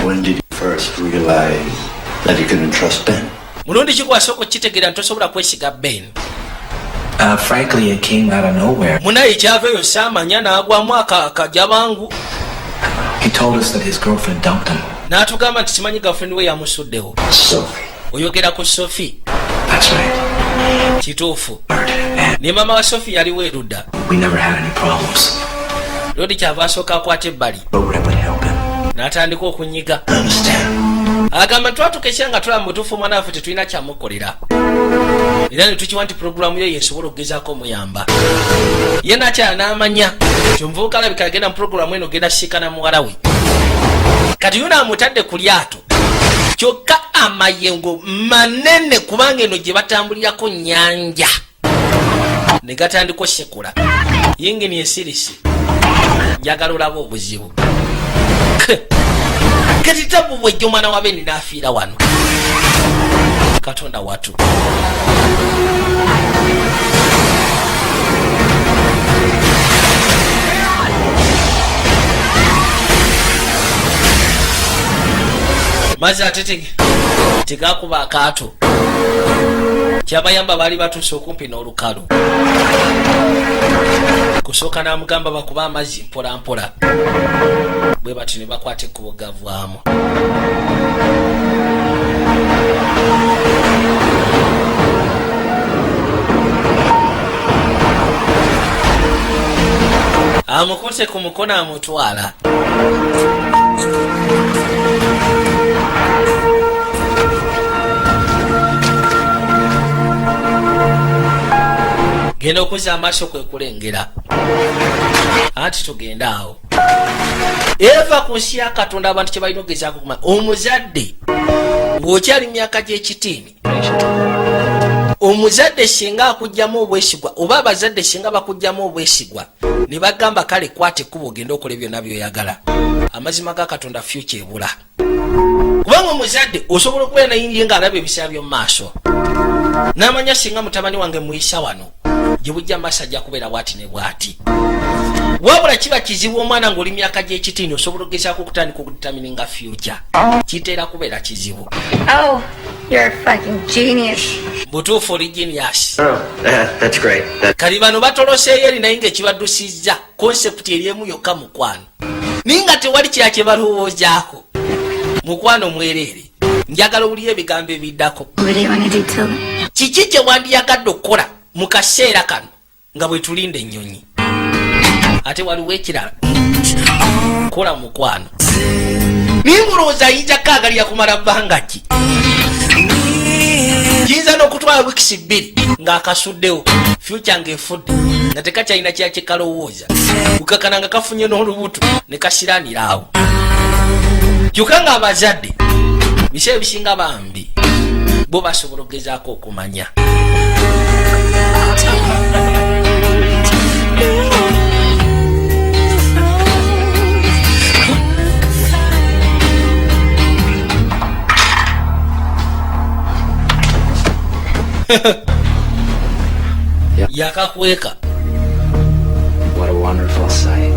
Speaker 6: When did you first realize that you couldn't trust Ben?
Speaker 1: mulundi kikwasooka okukitegeera nti tosobola kwesiga Ben
Speaker 7: Frankly, it came out of nowhere.
Speaker 1: munaye kyava eyo saamanya n'agwamu akajabangu
Speaker 7: He told us that his girlfriend dumped him.
Speaker 1: n'atugamba nti kimanyi girlfriend we yamusuddewo
Speaker 6: Sophie.
Speaker 1: oyogera ku Sophie
Speaker 7: That's right.
Speaker 1: kituufu
Speaker 7: And
Speaker 1: ne mama wa Sophie yaliwo erudda
Speaker 7: we never had any problems.
Speaker 1: lodi kyava asooka akwata ebbali
Speaker 7: Program would help him.
Speaker 1: n'atandika okunyiga
Speaker 7: Understand?
Speaker 1: agamba twatukesya nga tulaba mutuufu omwana waffe tetulina kyamukolera era ne tukiwa nti puroguramu yo yesobola okugezaako omuyamba ye nakyala n'amanya nti omuvubuka alabika agenda mu puroguramu eno ogenda siikana muwala we kati yo naamutadde ku lyato kyokka amayengo manene kubanga eno gye batambulirako nnyanja ne gatandika osekula yingini esirisi njagala olaba obuzibu kati tabu bwejja omwana wa Beni n'afiira wano katonda watu mazzi ate tegakuba akaato kyabayamba baali batuuse okumpi n'olukalu kusooka n'amugamba bakuba amazzi mpola mpola bwe bati ne bakwata ekkubo gavaamu amukuse ku mukono amutwala genda okuzza amaaso kwe kulengera anti tugenda awo eva ku nsi ya Katonda abantu kye balina okugezaako kumanya omuzadde ng'okyali myaka gy'ekitiini omuzadde singa akugjamu obwesigwa oba abazadde singa bakugjamu obwesigwa ne bagamba kale kwata ekkubo ogenda okola byonna byoyagala amazima ga Katonda future ebula kubanga omuzadde osobola okubeera nayingiye ng'alaba ebiseera by'omu maaso n'amanya singa mutabani wange muyisa wano gye bujja maaso ajja kubeera bwati ne bwati wabula kiba kizibu omwana ng'oli myaka gy'ekitiini osobola okugezaako okutandika okuditamininga future kiteera kubeera kizibu
Speaker 2: You're a fucking genius.
Speaker 1: Butuufu oli genius.
Speaker 3: Oh, that's great.
Speaker 1: Kali bano batoloseeyo eri naye ng'ekibaddusizza konsepti eri emu yokka mukwano. Naye nga tewali kira kye balowoozaako. Mukwano mwereere. Njagala owulire ebigambo ebiddako.
Speaker 2: What do you want to do till
Speaker 1: Kiki kye wandiyagadde okukola mu kaseera kano nga bwe tulinda ennyonyi? Ate waliwo ekirala. Kola mukwano. Naye mulowooza ayinza kaagalira kumala bbanga ki? Kiyinza n'okutwala wiikisi 2 ng'akasuddewo future ng'efudde nga tekakyalina kya kye kalowooza kukakana nga kafunye n'olubuto ne kasiraanira awo. Kyokka ng'abazadde biseera ebisinga bambi bo basobola okugezaako okumanya. Yakakweka.
Speaker 3: What a wonderful sight.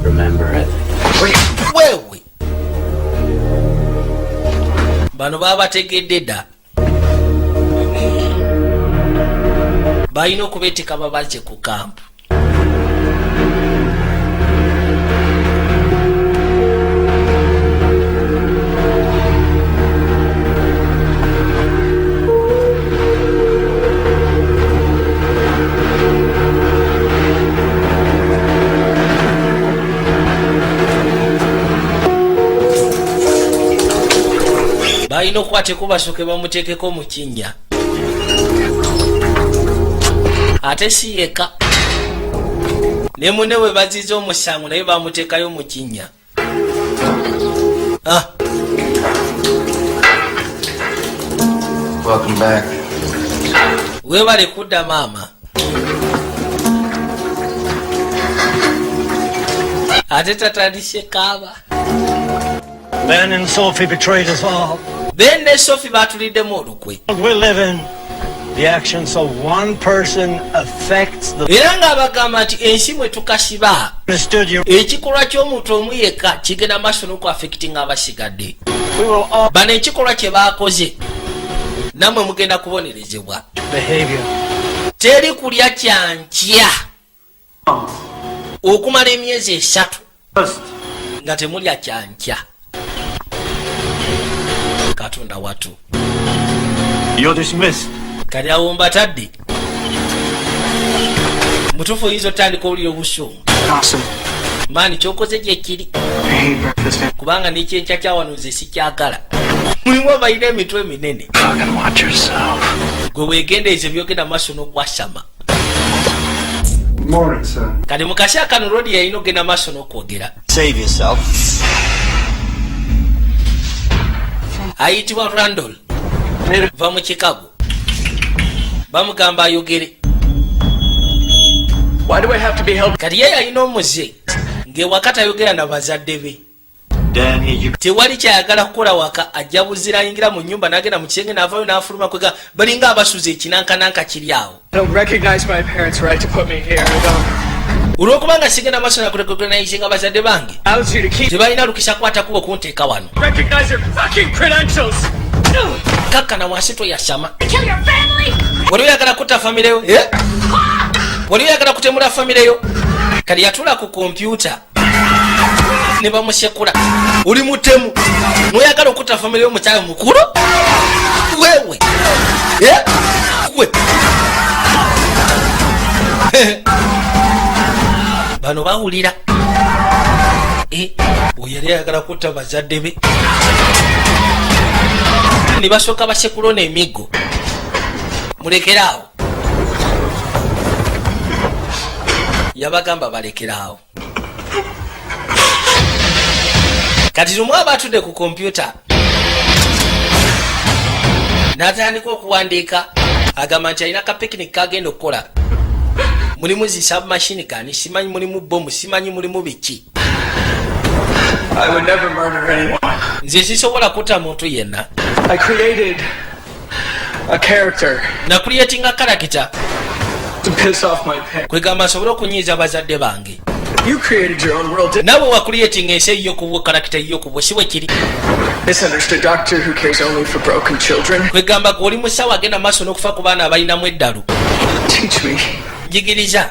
Speaker 3: Remember it.
Speaker 1: Wewe. Bano baba bategedde dda. Balina okubeetika babaze ku kampu. Balina okukwata ekubasooke bamuteekeko mu kinnya. Ate si yekka. Ne munne bwe baziza omusango naye bamuteekayo mu kinnya.
Speaker 3: Welcome back.
Speaker 1: Weebale kudda maama. Ate tatandise kaaba.
Speaker 4: Ben and Sophie betrayed us all.
Speaker 1: Ben ne Sophie batuliddemu olukwe.
Speaker 4: We live in the actions of one person affects the
Speaker 1: Era ng'abagamba nti ensi mwe tukasiba
Speaker 4: understood you.
Speaker 1: ekikolwa ky'omuntu omu yekka kigenda maaso n'okuaffectinga abasigadde.
Speaker 4: We will all
Speaker 1: Bano ekikolwa kye baakoze nammwe mugenda kubonerezebwa.
Speaker 4: behavior.
Speaker 1: Teri kulya kyankya okumala emyezi 3
Speaker 4: First,
Speaker 1: nga temulya kyankya. Katonda watu.
Speaker 4: you're dismissed.
Speaker 1: Kali awo mbatadde. Mutuufu oyinza otandika owulira obusungu.
Speaker 7: Awesome.
Speaker 1: Maani kyokoze gye kiri.
Speaker 7: I hate breakfast.
Speaker 1: Kubanga n'ekyenkya kya wano nze sikyagala. Mulimu abalina emitwe minene.
Speaker 7: Fucking watch yourself.
Speaker 1: Gwe weegendeeze byogenda maaso n'okwasama.
Speaker 6: Morning, son.
Speaker 1: Kati mu kaseera kano Rodi yalina ogenda maaso n'okwogera.
Speaker 4: Save yourself.
Speaker 1: Ayitibwa Randall. Va mu Chicago. Bamugamba ayogere.
Speaker 7: Why do I have to be held?
Speaker 1: Kati ye yalina omuze ng'ewaka tayogera na bazadde be.
Speaker 4: Danny, you
Speaker 1: Tewali kyayagala kukola waka ajja buzira ayingira mu nnyumba n'agenda mu kisenge n'avaayo n'afuluma kwega balinga abasuza ekinankananka kiri awo.
Speaker 7: I don't recognize my parents' right to put me here. I don't.
Speaker 1: Olw'okubanga sigenda maaso nakurecognizinga bazadde bange
Speaker 7: Allows you to keep
Speaker 1: tebalina lukisa kwata kubo kunteeka wano.
Speaker 7: recognize your fucking credentials.
Speaker 1: Kakkana wansi toyasama.
Speaker 2: Kill your family!
Speaker 1: Wali oyagala kutta famire yo? Wali oyagala kutemula famire yo? Kali yatula ku kompyuta ne bamusekula. Oli mutemu. Noyagala okutta famire yo mukyala mukulu? Wewe. We. Bano bawulira. Oyali ayagala kutta bazadde be. Ne basooka basekulo n'emiggo. Mulekeraawo. Yabagamba balekeraawo. Kati lumu aba atudde ku kompyuta n'atandika okuwandiika agamba nti alina ka picnic kagenda okukola. Mulimu zi submachine gun, simanyi mulimu bomu, simanyi mulimu biki.
Speaker 7: I would never murder anyone.
Speaker 1: Nze sisobola kutta muntu yenna.
Speaker 7: I created a character
Speaker 1: Na creatinga character
Speaker 7: to piss off my parents.
Speaker 1: kwegamba nsobole okunyiiza bazadde bange.
Speaker 7: You created your own world, didn't
Speaker 1: Nawe wa creating ensi eyo ku character eyo ku bwe si bwe kiri.
Speaker 7: Misunderstood doctor who cares only for broken children.
Speaker 1: kwegamba gwe musawo agenda maaso n'okufa ku baana abalinamu eddalu.
Speaker 7: Teach me.
Speaker 1: Jigiriza.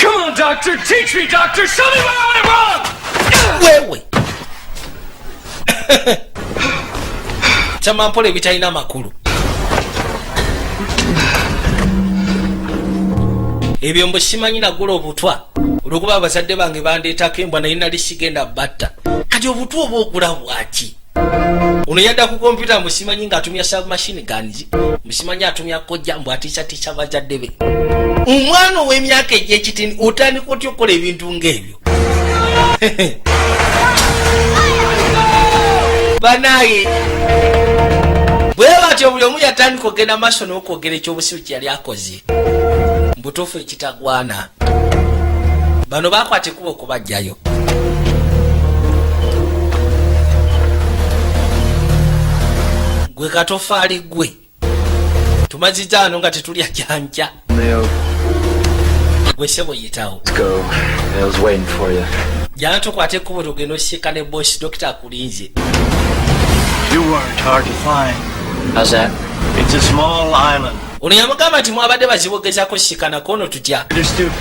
Speaker 4: Come on, doctor! Teach me, doctor! Show me where I went wrong!
Speaker 1: Wewe. Chama mpole ebitalina makulu. Ebyo mbu simanyi nagula obutwa olwokuba abazadde bange bandeetako embwa naye nali sigenda batta. Kati obutwa oba ogula bwaki? Ono yadda ku kompyuta musimanyi ng'atumya submachine guns, musimanyi atumya kojja mbu atiisatiisa bazadde be. Omwana ow'emyaka egy'ekitini otandika otya okukola ebintu ng'ebyo? Banaye bwe batyo buli omu yatandika okugenda maaso n'okwogera ekyobusiru kye yali akoze. Mbutuufu ekitagwana. Bano bakwata ekkubo okubajjayo. Gwe katofaali gwe tumaziza ano nga tetulya janja.
Speaker 3: Leo,
Speaker 1: Gwe sebo yitawo.
Speaker 3: let's go. Leo's waiting for you.
Speaker 1: Jana tukwate ekkubo tugenda osisiika ne bosi dokita akulinze.
Speaker 4: You weren't hard to find.
Speaker 3: How's that?
Speaker 4: It's a small island.
Speaker 1: Ono yamugamba nti mwabadde bazibogezaako sikanako ono tutya.
Speaker 4: Understood?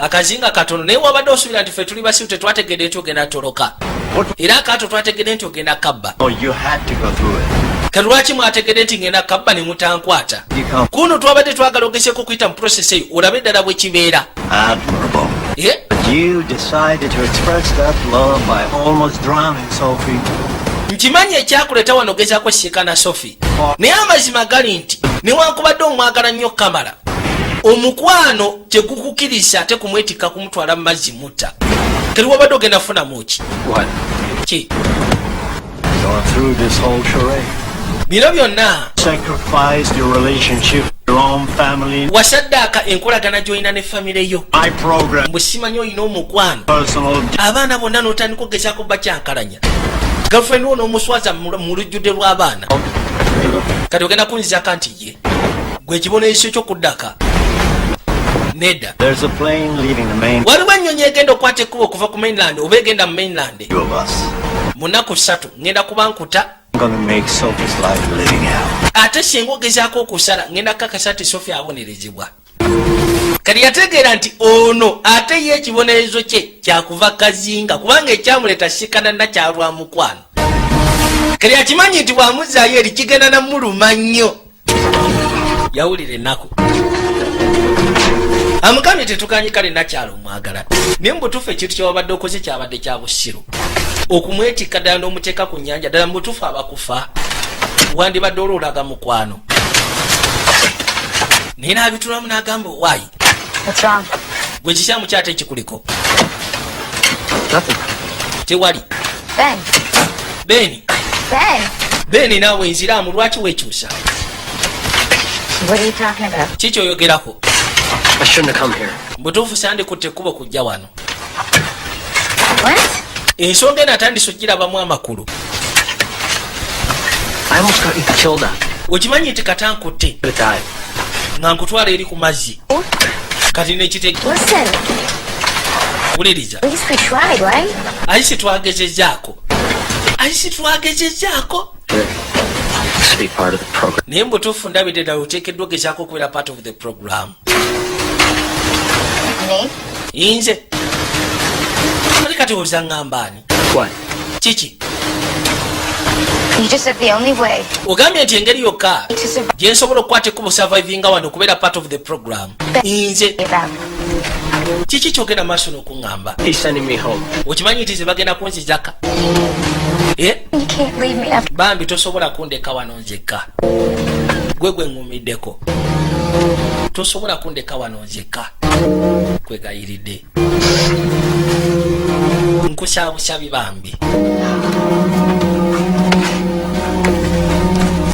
Speaker 1: Akazinga katono naye wabadde osuubira nti ffe tuli basiru tetwategedde nti ogenda toloka. Era akaato twategedde nti ogenda kabba.
Speaker 4: Oh, you had to go through it.
Speaker 1: Kati lwaki mwategedde nti ngenda kabba ne mutankwata?
Speaker 4: You come
Speaker 1: Kuno twabadde twagala ogeseeko kuyita mu process eyo olabe ddala bwe kibeera.
Speaker 4: admirable. But you decided to express that love by almost drowning Sophie.
Speaker 1: Nkimanyi ekyakuleeta wano ogezaako siikana Sophie. Naye amazima gali nti newankubadde omwagala nnyo Kamala, omukwano tegukukiriza ate kumwetikka kumutwala mu mazzi mutta. Kati wabadde ogenda funamu ki?
Speaker 3: What?
Speaker 1: Ki?
Speaker 4: Going through this whole charade.
Speaker 1: Bino byonna
Speaker 4: Sacrificed your relationship, your own family,
Speaker 1: wasaddaaka enkolagana gy'olina ne famire yo.
Speaker 4: my program,
Speaker 1: Mbwe simanyi olina omukwano.
Speaker 4: personal.
Speaker 1: Abaana bonna n'otandika ogezaako bakyankalanya. Girlfriend wo n'omuswaza mu lujjudde lw'abaana. Kati ogenda kunzizaka nti ye gwe ekibonerezo ky'okuddaka. Nedda.
Speaker 4: There's a plane leaving the main.
Speaker 1: Waliwo ennyonyi egenda okwata ekkubo okuva ku mainland oba egenda mu mainland.
Speaker 4: Two of us.
Speaker 1: Mu nnaku 3 ngenda kuba nkuta.
Speaker 4: I'm gonna make Sophie's life living hell.
Speaker 1: Ate singa ogezaako okusala ngenda kukakasa nti Sophie abonerezebwa. Kati yategeera nti ono ate ye ekibonerezo kye kyakuva kazinga kubanga ekyamuleeta sikana nakyalwa mukwano. Kati akimanyi nti bwamuzaayo eri kigenda namuluma nnyo. Yawulira ennaku. Amukamye tetukanye kale nakyalo omwagala. Naye mu butuufu ekintu kyewabadde okoze kyabadde kya busiru. Okumwetikka ddala n'omuteeka ku nnyanja ddala mu butuufu abakufa. Wandibadde olwolaga mukwano. Naye n'abitulamu n'agamba owaayi.
Speaker 5: What's wrong?
Speaker 1: Gwe kisaamu kyate ekikuliko.
Speaker 3: Nothing.
Speaker 1: Tewali.
Speaker 5: Ben.
Speaker 1: Beni.
Speaker 5: Ben.
Speaker 1: Beni naawe enziraamu lwaki weekyusa?
Speaker 5: What are you talking about?
Speaker 1: Kiki oyogerako?
Speaker 3: I shouldn't have come here.
Speaker 1: Butuufu sandikutte ekkubo kujja wano.
Speaker 5: What?
Speaker 1: Ensonga enatandise ogirabamu amakulu.
Speaker 3: I almost got you killed out.
Speaker 1: Okimanyi nti kata nkutte
Speaker 3: Could have died.
Speaker 1: nga nkutwala eri ku mazzi. Kati nekitege.
Speaker 5: Listen,
Speaker 1: Wuliriza.
Speaker 5: at least we tried, right?
Speaker 1: Ayisi twagezezaako. Ayisi twagezezaako.
Speaker 3: Good. This will be part of the program.
Speaker 1: Naye mu butuufu ndabidde ddala oteekeddwa ogezaako okubeera part of the program.
Speaker 5: Me?
Speaker 1: Nze. Oli kati obuza ŋŋambaani.
Speaker 3: What?
Speaker 1: Kiki?
Speaker 5: You just said the only way
Speaker 1: Ogambye nti engeri yokka
Speaker 5: to survive
Speaker 1: gye nsobola okukwata ekkubo survivinga wano okubeera part of the program. Nze.
Speaker 5: them.
Speaker 1: Kiki kyogenda maaso n'okuŋŋamba?
Speaker 3: He's sending me home.
Speaker 1: Okimanyi nti ze bagenda kunzizaka?
Speaker 5: You can't leave me after.
Speaker 1: Bambi tosobola kundeka wano nzekka. Gwe ŋŋumiddeko. Tosobola kundeka wano nzekka. Kwegayiridde. Nkusaabusabi bambi.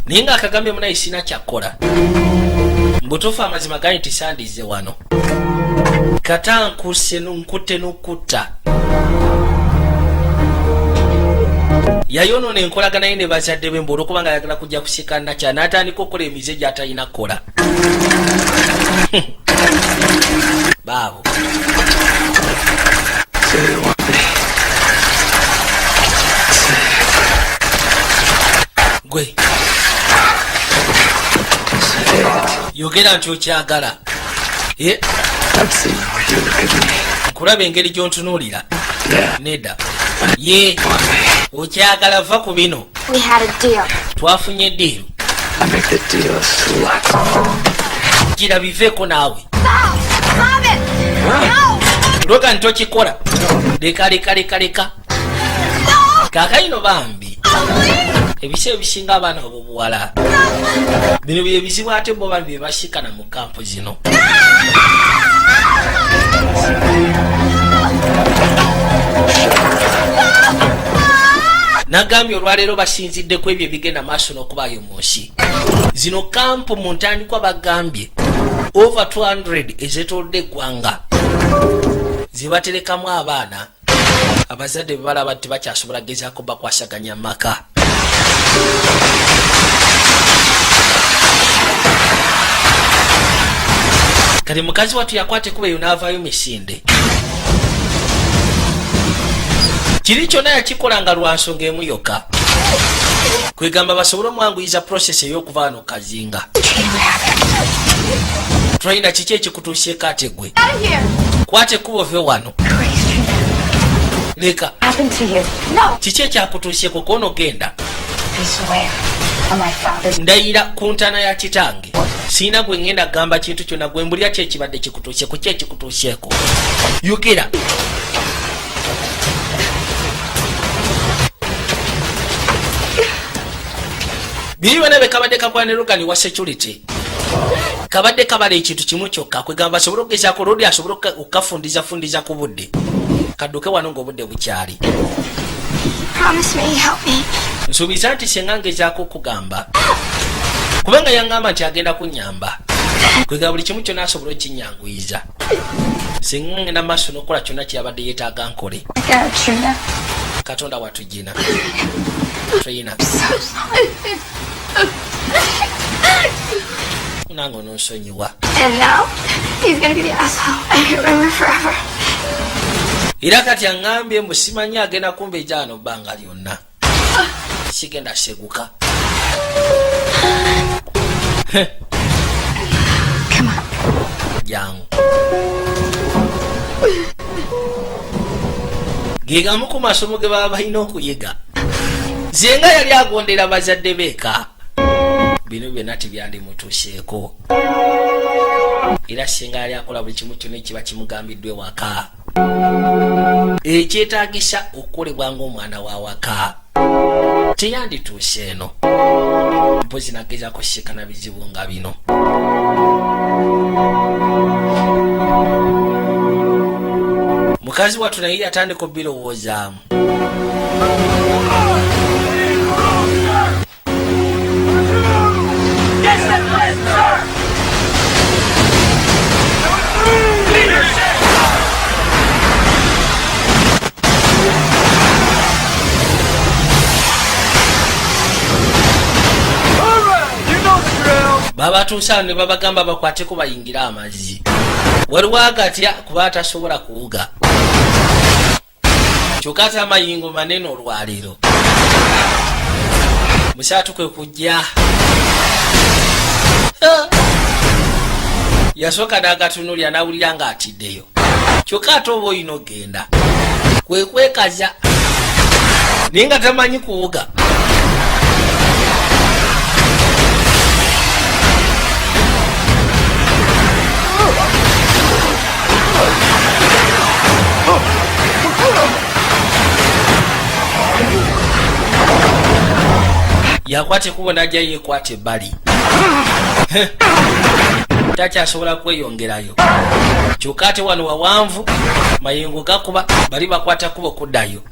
Speaker 1: Naye ng'akagambye munayi sina kyakkola. Mbutuufu amazima gali nti sandize wano. Kata nkutte n'okutta. Yayonoona enkolagana ye ne bazadde be mbu olw'okuba nga ayagala kujja kusika nakya n'atandika okukola emize gy'atalina kukola. Baabo. yogera nti okyagala.
Speaker 3: I've seen the way you look at me.
Speaker 1: Nkulaba engeri gy'ontunuulira.
Speaker 3: Yeah.
Speaker 1: Nedda. Ye, okyagala va ku bino.
Speaker 2: We had a deal.
Speaker 1: Twafunye eddiiro.
Speaker 3: I make the deal slut.
Speaker 1: Gira biveeko naawe.
Speaker 2: Stop it! No!
Speaker 1: Loga ntokikola. Leka. Kaakayino bambi. Ebiseera ebisinga abaana abobuwala. Bino bye bizibu ate bo bambi bashikana mu kampu zino. Nagambye olwaleero basinziddeko ebyo ebigenda maaso n'okubaayo mu nsi. Zino kampu mu ntandikwa bagambye over 200 ezeetolodde eggwanga zibaterekamu abaana abazadde bwe balaba nti bakyasobola gezaako bakwasaganya maka. Kale mukazi wattu yakwate kuba eyo n'avaayo misinde. Kiri kyonna yakikola nga lwa nsonga emu yokka. Kwegamba basobole omwanguyiza process ey'okuva wano kazinga. Traina kiki ekikutuusyeko ate gwe? Kwate kuba ove wano. Leka. Kiki ekyakutuusyeko kono genda? Ndayira ku ntana ya kitange. Siina gwe ngenda gamba kintu kyonna gwe mbulira ki ekibadde kikutuusyeko ki ekikutuusyeko. Yogera. Biriwe be kabadde kakwanirukani wa security. Kabadde kabale ekintu kimu kyokka kwegamba asobole okugezaako lodi asobole okukafundiza ku budde. Kadduke wano ng'obudde bukyali.
Speaker 2: Promise me, help me.
Speaker 1: Nsuubiza nti singa ngezaako okugamba. Kubanga yangamba nti agenda kunnyamba. Kwegamba buli kimu kyonna asobole okinyanguyiza. Singa ngenda maaso n'okola kyonna kyabadde yeetaaga nkole. Katonda watugina. Traina. Nango nonsonyiwa.
Speaker 2: And now, he's gonna be the asshole I can remember forever.
Speaker 1: Era kati angambye mbu simanyi agenda kumba ejano bbanga lyonna. Sigenda seguka.
Speaker 2: Come on.
Speaker 1: Jangu. Gegamu ku masomo ge baba balina okuyiga. Zenga yali agondera bazadde beeka. Bino byonna tibyandimutuuseeko. Era singa yali akola buli kimu kyonna ekiba kimugambiddwe waka. Ekyetaagisa okukolebwa ng'omwana wa waka. Teyandituuse eno. Mpozi nagezaako kusikana bizibu nga bino. Mukazi wattu naye yatandika obirowoozaamu. Babatuusa ne babagamba bakwateko bayingira amazzi. Waliwo agatya kuba atasobola kuwuga. Kyokka ate amayingo manene olwaleero. Musaatu kwe kujja. Yasooka n'agatunulya n'awulira ng'atiddeyo. Kyokka ate oba olina ogenda. Kwe kwekaza. Naye nga tamanyi kuwuga. Yakwate kubo najja yeekwate ebbali. Takyasobola kweyongerayo. Kyokka ate wano wawanvu mayengo gakuba bali bakwata kubo kuddayo.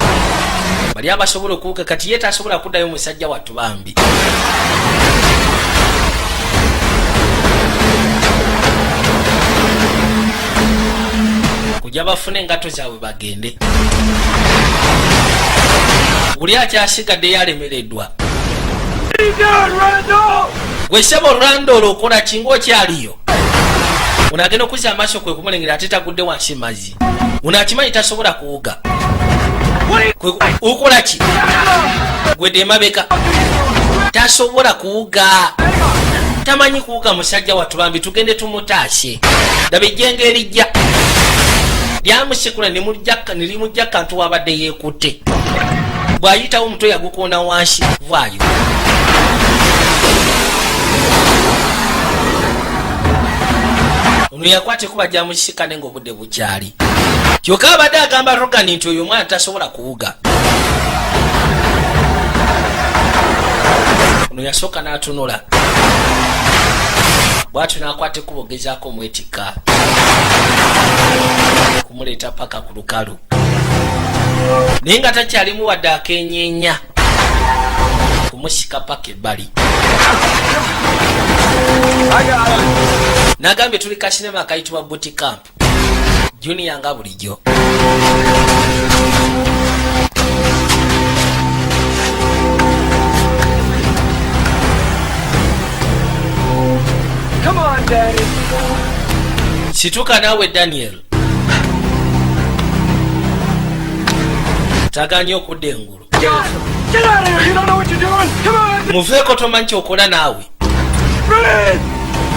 Speaker 1: Bali abasobola okuwuga kati ye tasobola kuddayo musajja wattu bambi. Kujja bafune engato zaabwe bagende. Buli akyasigadde yalemereddwa. Gwe ssebo Randall okola kinga okyaliyo. Unagenda okuzza amaaso kwe kumulengera ate tagudde wansi mazzi. Unakimanyi tasobola kuwuga. Ukola ki? Gwedde emabega. Tasobola kuwuga. tamanyi kuuga musajja watubambi tugende tumutaasye daba ejjenga erijja lyamusikula nelimujja kantu wabadde yeekutte bw'ayitawo omutwe yagukoona wansi waayo ono yakwate kuba gyamukisikane ng'obudde bukyali kyokka abadde agamba Rogani nti oyo omwana tasobola kuwuga ono yasooka n'atunula bwatyo n'akwata ekkubo gezaako omwetikka kumuleeta paka ku lukalu naye nga takyalimu wadde akenyeenya kumusika paka ebbali n'agambye tuli kasinema akayitibwa Bootcamp Junior nga bulijjo
Speaker 4: Come on, Daddy.
Speaker 1: situka naawe Daniel tagaanye okudda engulu
Speaker 4: Get out of here! You don't know what you're doing! Come on!
Speaker 1: muveeko tomanyi kyokola naawe
Speaker 4: Run!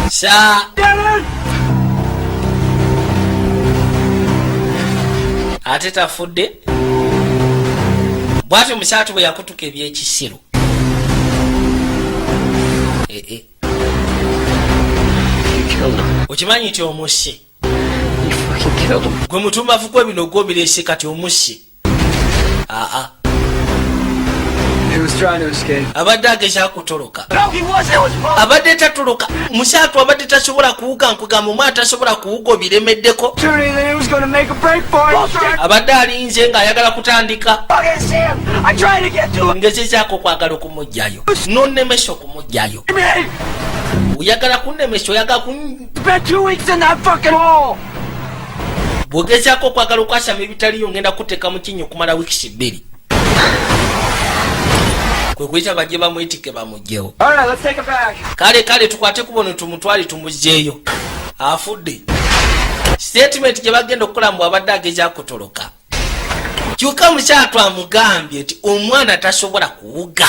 Speaker 1: saa
Speaker 4: Daddy!
Speaker 1: ate tafudde bwatyo musaatu bwe yakutuka ebyekisiru okimanyi nti omusse gwe mutumbavu gw'ebino gw'obirese kati omusse
Speaker 7: He was trying to escape.
Speaker 1: abadde ageza kutoloka
Speaker 4: No, he wasn't!
Speaker 1: abadde tatoloka musaatu abadde tasobola kuwuga nkugamba omwana tasobola kuwuga obiremeddeko
Speaker 4: Turning, then he was gonna make a break for it. Bullshit!
Speaker 1: abadde alinze ng'ayagala kutandika
Speaker 4: Fucking see him! I tried to get to him!
Speaker 1: ngezezaako okwagala okumugjayo nonnemesa okumugjayo
Speaker 4: Man,
Speaker 1: oyagala kunnemesa oyagala
Speaker 4: spent 2 weeks in that fucking hole!
Speaker 1: bwogezaako okwagala okwasama ebitaliyo ngenda kuteeka mu kinyi okumala wiikisi 2 kwe kuyita bajje bamwetike bamugjewo
Speaker 4: Alright, let's take it back.
Speaker 1: kale tukwate kubono tumutwali tumuzzeeyo afudde statement gye bagenda okukola mu abadde ageza kutoloka kyokka mukyatu amugambye nti omwana tasobola kuwuga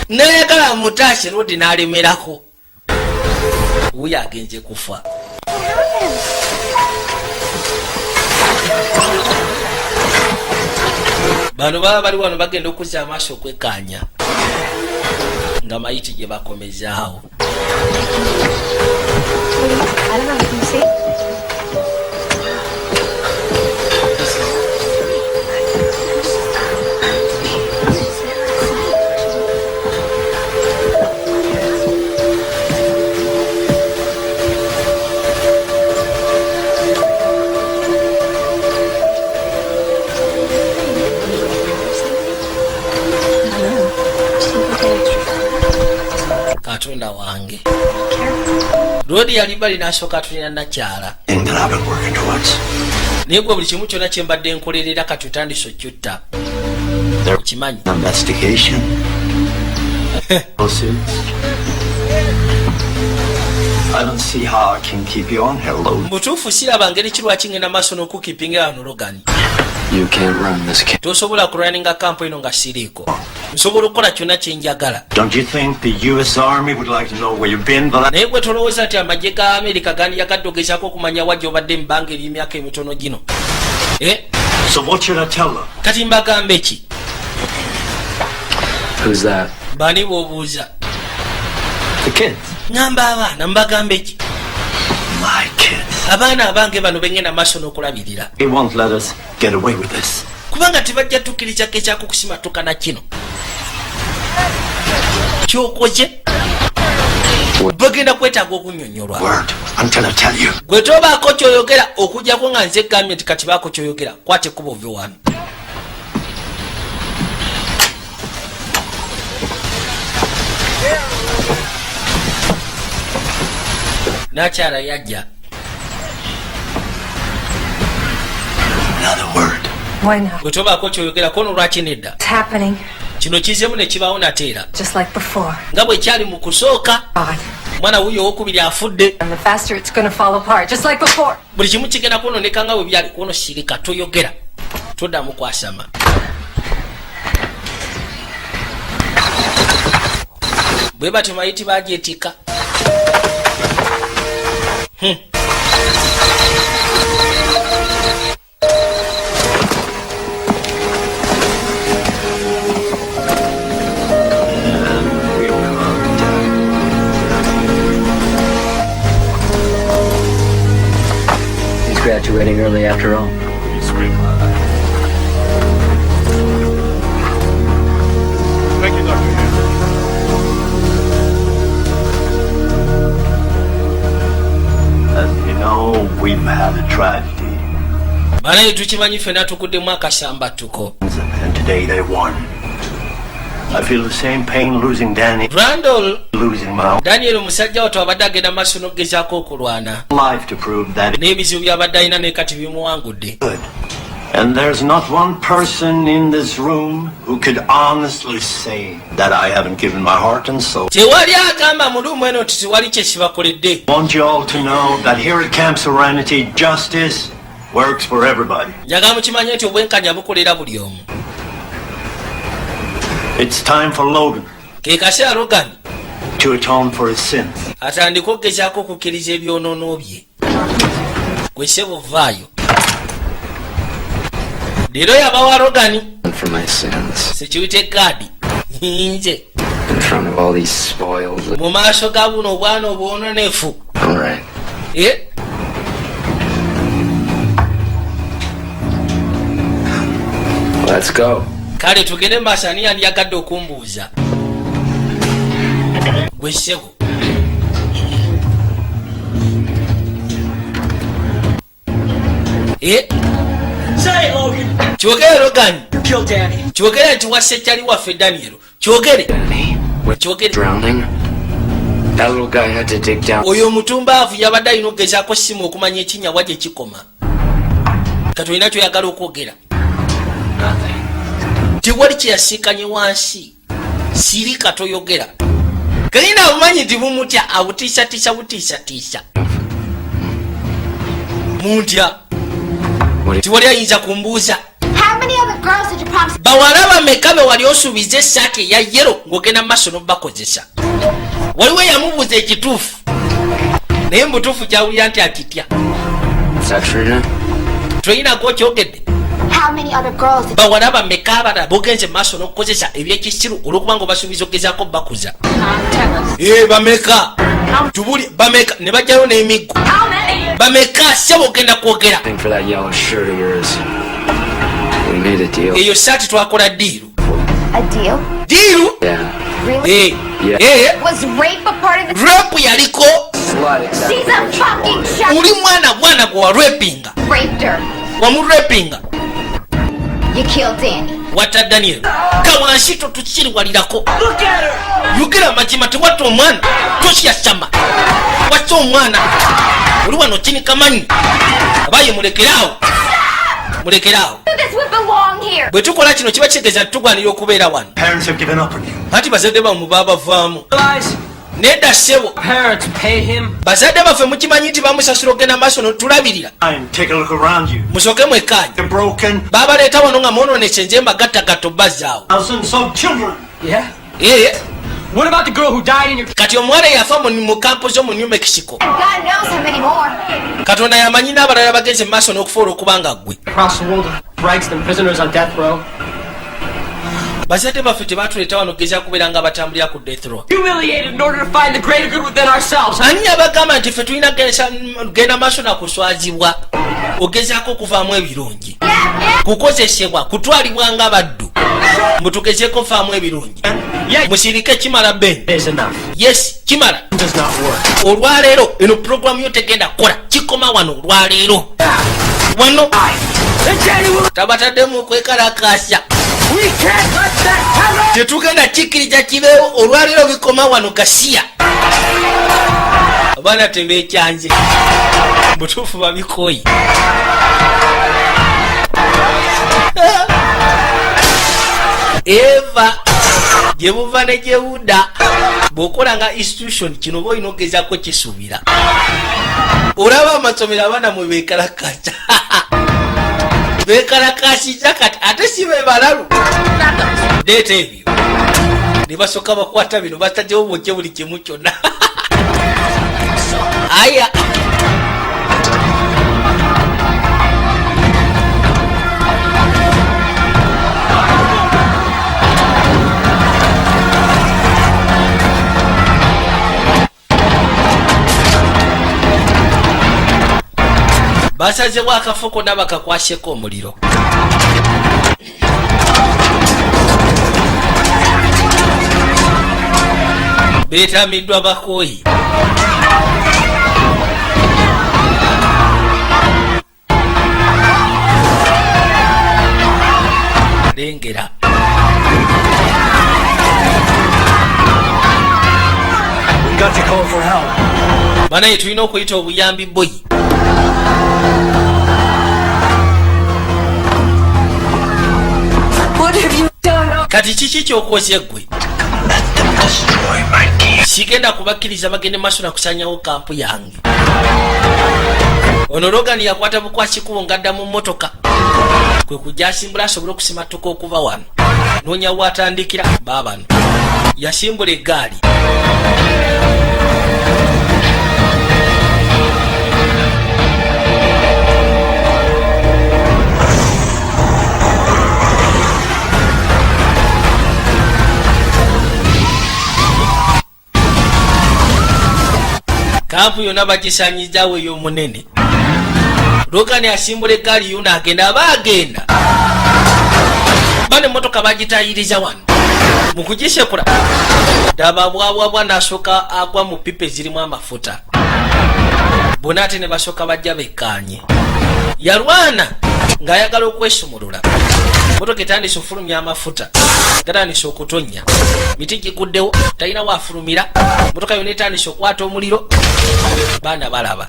Speaker 1: nayagala amutaashe rodi n'alemerako wuyo agenze kufa bano baba bali wano bagenda okuzza amaaso okwekkaanya nga mayiti gye bakomezaawo
Speaker 2: I don't know, can you see?
Speaker 1: katonda wange lodi yali bali n'asooka tulina nakyala
Speaker 6: And that I've been working towards.
Speaker 1: naye gwe buli kimu kyonna kye mbadde nkolerera kati otandise okyutta okimanyi
Speaker 6: Investigation. Lawsuits. I don't see how I can keep you on hello.
Speaker 1: mubutuufu siraba ngeri kirwaki ngenda maaso n'okukipingira wano Logan
Speaker 3: You can't run this camp.
Speaker 1: tosobola kulwaninga kampu eno nga siriiko nsobola okukola kyonna kye njagala
Speaker 6: Don't you think the U.S. Army would like to know where you've been the last...
Speaker 1: naye gwe tolowooza nti amagye ga Amerika gandiyagadde ogezaako okumanya wajja obadde mubanga ery'emyaka emitono gino
Speaker 6: So what should I tell them?
Speaker 1: kati mbagambe ki
Speaker 3: Who's that?
Speaker 1: bani bw'obuuza
Speaker 6: The kids.
Speaker 1: ngamba abaana mbagambe ki
Speaker 6: My kids.
Speaker 1: abaana abange bano bengenda maaso n'okulabirira
Speaker 6: He won't let us get away with this.
Speaker 1: kubanga tebajja tukkiriza kekyako kusimatuka na kino kyokoze bagenda kwetaaga okunnyonnyolwa
Speaker 6: Word until I tell you.
Speaker 1: gwe tobaako kyoyogera okujjako nga nze gambye nti kati baako kyoyogera kwate kuba ove wano nakyala yajja
Speaker 6: Another word.
Speaker 5: Why not?
Speaker 1: gwe tobaako kyoyogera kono lwaki nedda
Speaker 5: It's happening
Speaker 1: kino kizemu ne kibaawo nateera
Speaker 5: just like before.
Speaker 1: nga bwe kyali mu kusooka
Speaker 5: God.
Speaker 1: mwana wuyo owokubiri afudde
Speaker 5: And the faster it's gonna fall apart, just like before.
Speaker 1: buli kimu kigenda kwononeka nga bwe byali kuono sirika toyogera toddamu kwasama bwe batyo mayiti bagyetika.
Speaker 3: He's graduating early after all.
Speaker 4: Thank you, Dr. As you know, we've had a tragedy.
Speaker 1: Banaye tukimanyi ffenna tuguddemu akasamba tuko.
Speaker 4: And today they won. I feel the same pain losing Danny,
Speaker 1: Randall
Speaker 4: losing my
Speaker 1: Daniel musajja wato abadde agenda maaso n'okugezaako okulwana
Speaker 4: life to prove that it's
Speaker 1: n'ebizibu by'abadde alina ne kati bimuwangudde.
Speaker 4: good. And there's not one person in this room who could honestly say that I haven't given my heart and soul.
Speaker 1: Tewali agamba mu lumu eno nti tewali kye kibakoledde.
Speaker 4: I want you all to know that here at Camp Serenity, justice works for everybody.
Speaker 1: Njagala mukimanye nti obwenkanya bukolera buli omu.
Speaker 4: It's time for Logan
Speaker 1: Ke kaseera Logan
Speaker 4: to atone for his sins.
Speaker 1: atandika okugezaako okukkiriza ebyonoono bye. Gwe ssebo vaayo. Leero yabawa Logan
Speaker 3: And for my sins.
Speaker 1: security guard nze
Speaker 3: In front of all these spoils.
Speaker 1: mu maaso ga buno obwana obwononefu.
Speaker 3: All right. Let's go.
Speaker 1: Kale tugende maaso ani yandiyagadde okumbuuza. Gwe ssebo.
Speaker 7: Say it, Logan.
Speaker 1: Kyogere Logan.
Speaker 7: You killed Danny.
Speaker 1: Kyogere nti wasse kyali waffe Daniel. Kyogere.
Speaker 3: Danny, we're
Speaker 1: Kyogere.
Speaker 3: drowning. That little guy had to dig down.
Speaker 1: Oyo omutumbaavu yabadde alina okugezaako simu okumanya ekinyawa gye kikoma. Katolina kyoyagala okwogera. Tewali kyeyasiikanye wansi. Sirika toyogera. Kalina abumanyi nti bumutya abutiisatiisa butiisatiisa. Muntya. Tiwali ayinza kumbuuza.
Speaker 2: How many other girls did you promise?
Speaker 1: Bawala bameka be wali osuubiza essaati eya yero ng'ogenda maaso n'obakozesa. Waliwo eyamubuuza ekituufu. Naye mu butuufu kyawulira nti akitya.
Speaker 3: Is that true now?
Speaker 1: Toyinako kyogedde.
Speaker 2: How many other girls did
Speaker 1: Bawala bameka abalala bogenze maaso n'okukozesa ebyekisiru olw'okubanga obasuubiza okugezaako bakuza. Bameka. Tubuli bameka ne bajjayo n'emiggo. Bameka ssebo ogenda kwogera.
Speaker 3: Thank for that yellow shirt of yours. We made a deal.
Speaker 1: Eyo saati twakola diiru.
Speaker 2: a deal?
Speaker 1: Diiru?
Speaker 3: Yeah.
Speaker 2: Really? Was rape a part of it?
Speaker 1: Rape yaliko.
Speaker 3: Slut, exactly
Speaker 2: She's a
Speaker 3: what you
Speaker 2: fucking
Speaker 3: wanted.
Speaker 2: shut.
Speaker 1: Uli mwana gwe warapinga.
Speaker 2: Raped her.
Speaker 1: Wamurapinga.
Speaker 2: You killed Danny.
Speaker 1: Wata Daniel. Kawansi totukiriwalirako.
Speaker 7: Look at her.
Speaker 1: Yogera amazima tewatta omwana. Tosyasama. Watta omwana. Oli wano kini kamanyi. Abaye mulekeraawo. Mulekeraawo.
Speaker 2: This would belong here.
Speaker 1: Bwe tukola kino kiba kitegeeza tugwanira okubeera wano.
Speaker 4: Parents have given up on you.
Speaker 1: Kati bazadde bammwe baabavaamu.
Speaker 7: Guys,
Speaker 1: Nedda ssebo.
Speaker 7: parents pay him.
Speaker 1: Bazadde baffe mukimanyi nti bamusasula ogenda maaso n'otulabirira.
Speaker 4: And take a look around you.
Speaker 1: Musooke mwekkaanye.
Speaker 4: You're broken.
Speaker 1: Baabaleeta wano nga mwonoonese enjemba gattagatta bazzaawo.
Speaker 4: Thousands of children.
Speaker 7: Yeah.
Speaker 1: Ee.
Speaker 7: What about the girl who died in your...
Speaker 1: Kati omuwala yafa mu kampo zo mu New Mexico.
Speaker 2: And God knows how many more.
Speaker 1: Katonda yamanyi n'abalala bagenze mu maaso n'okufuula okuba nga ggwe.
Speaker 7: Across the world of rights than prisoners on death row.
Speaker 1: Bazadde baffe tebatuleeta wano gezaako kubeera nga batambulira ku death row.
Speaker 7: Humiliated in order to find the greater good within ourselves.
Speaker 1: Ani yabagamba nti ffe tulina genda maaso na kuswazibwa ogezaako okuvaamu ebirungi kukozesebwa kutwalibwa nga baddu mbu tugezeeko faamu ebirungi musirike kimala ben
Speaker 7: Is enough.
Speaker 1: yes kimala
Speaker 7: Does not work.
Speaker 1: olwaleero eno puroguramu yo tegenda kukola kikoma wano olwaleero wano
Speaker 7: And Danny will...
Speaker 1: tabataddemu okwekalakaasa
Speaker 7: We can't let that happen!
Speaker 1: tetugenda kikkiriza kibeewo olwaleero bikoma wano gasiya abaana tebeekyanje butuufu babikoyi eva gye buva ne gye budda bw'okola nga institution kino oba olina ogezaako kisuubira olaba amasomero abaana mwe beekalakasa beekalakasiza kati ate si be balalu deeta ebyo ne basooka bakwata bino batajjawo bwojje buli kimu kyonna aya basazewo akafo konna bakakwaseko omuliro beetamiddwa bakooyi lengera
Speaker 4: Got to call for help.
Speaker 1: banaye tulina okuyita obuyambi boyi
Speaker 5: What have you done?
Speaker 1: kati kiki kyokoze gwe sigenda kubakkiriza bagende maaso nakusanyawo kampu yange ono Logan yakwata bukwakikubo ngadda mu mmotoka kwe kujja asimbula asobole okusimatuka okuva wano noonyawo atandikira baabano yasimbula eggaali kampu yonna bagisanyizawo ey'omunene Logan asimbula eggaali yo n'agenda aba agenda bane emmotoka bagitayiriza wano mu kugisekula daba bwabwabwa n'asooka agwa mu pipa ezirimu amafuta bonna ate ne basooka bajja bekkaanye yalwana ng'ayagala okwesumulula motoka etandise ofulumya amafuta gatandise okutonnya miti giguddewo talina waafulumira motoka yonna etandise okwata omuliro baana balaba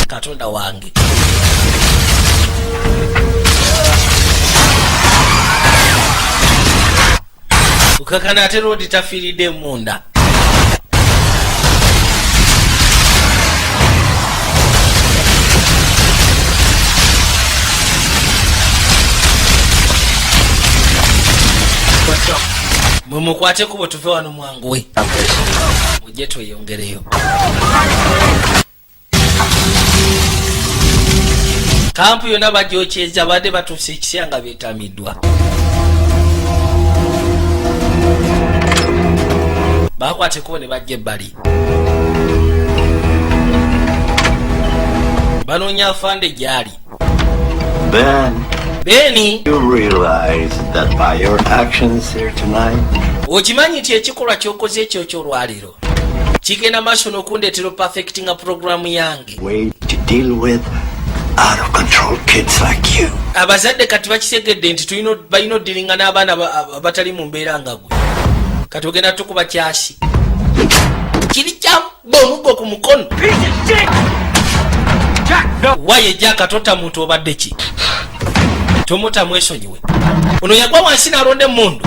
Speaker 1: katonda wange ukakana ate roodi tafiiridde munda mwe mukwate kubo tuve wano mwanguwe mujje tweyongereyo kampu yonna bagyokyeza badde batuuse ekisya nga beetamiddwa bakwate kubo ne bajja ebbali banoonya afande gyali Beni,
Speaker 6: You realize that by your actions here tonight,
Speaker 1: okimanyi nti ekikolwa ky'okoze ekyo ky'olwaliro kigenda maaso n'okundeetera perfectinga programu yange
Speaker 6: way to deal with out of control kids like you.
Speaker 1: abazadde kati bakitegedde nti balina oddiringa n'abaana abatali mu mbeera nga gwe kati ogenda tukuba kyasi kiri kyamba omuggo ku mukono waye jaka tota muntu obadde ki tomuta mwesonyiwe ono yagwa wansi n'alonda emmundu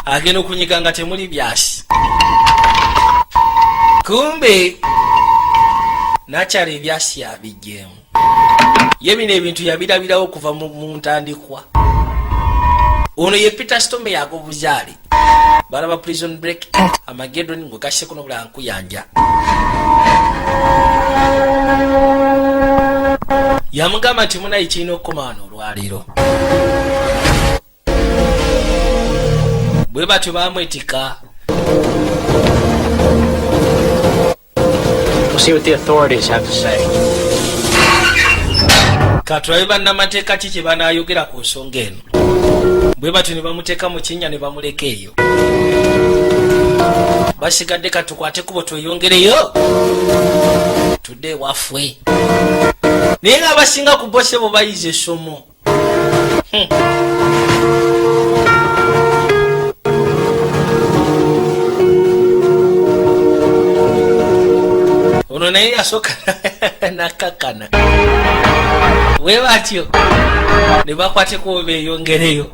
Speaker 1: agenda okunyiga nga temuli byasi kumbe nakyala ebyasi yabijjeemu ye bino ebintu yabirabirawo okuva mu ntandikwa ono ye Peter Stormare yagobuzaali balaba prison break amagedoni ngwe gasseko n'obulala nkuyanja yamugamba nti munayi kirina okukoma wano olwaliro bwe batyo bamwetika
Speaker 8: We'll see what the authorities have to say.
Speaker 1: katulabe bannamateeka ki kye banaayogera ku nsonga eno bwe batyo ne bamuteeka mu kinnya ne bamuleka eyo basigadde katukwate kubo tweyongereyo tudde ewaffe naye nga abasinga ku bose bo bayiza essomo ono naye yasooka nakakana we batyo ne bakwateko beeyongereyo.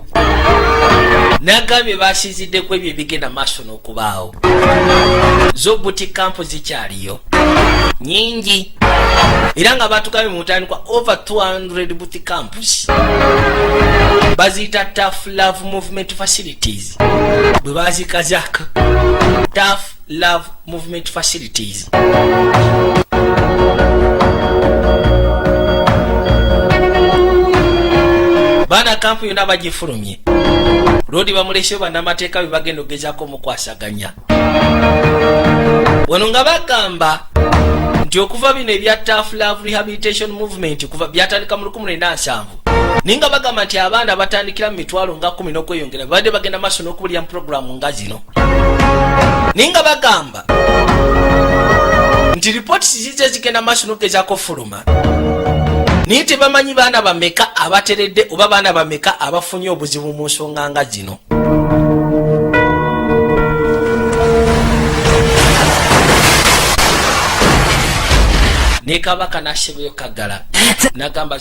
Speaker 1: Nagambye basiiziddeko ebyo ebigenda maaso n'okubaawo. Zo booty camp zikyaliyo nyingi era nga batugambe mu ntandikwa over 200 booty camps. Baziyita Tough Love Movement Facilities. Bwe bazikazaaka Tough Love Movement Facilities. Baana kampu yonna bagifulumye. Lodi bamuleshe bannamateeka bye bagenda okugezaako omukwasaganya. Wano nga bagamba nti okuva bino ebya Tough Love Rehabilitation Movement kuva byatandika mu 1997 ninga bagamba nti abaana batandikira mu mitwalo nga 10 n'okweyongera badde bagenda maaso n'okubulira mu programu nga zino. Ninga bagamba nti reports zize zigenda maaso n'okugezaako fuluma. Naye tebamanyi baana bameka abateredde oba baana bameka abafunye obuzibu mu nsonga nga zino. Ne Kabaka n'assebayo Kaggala n'agamba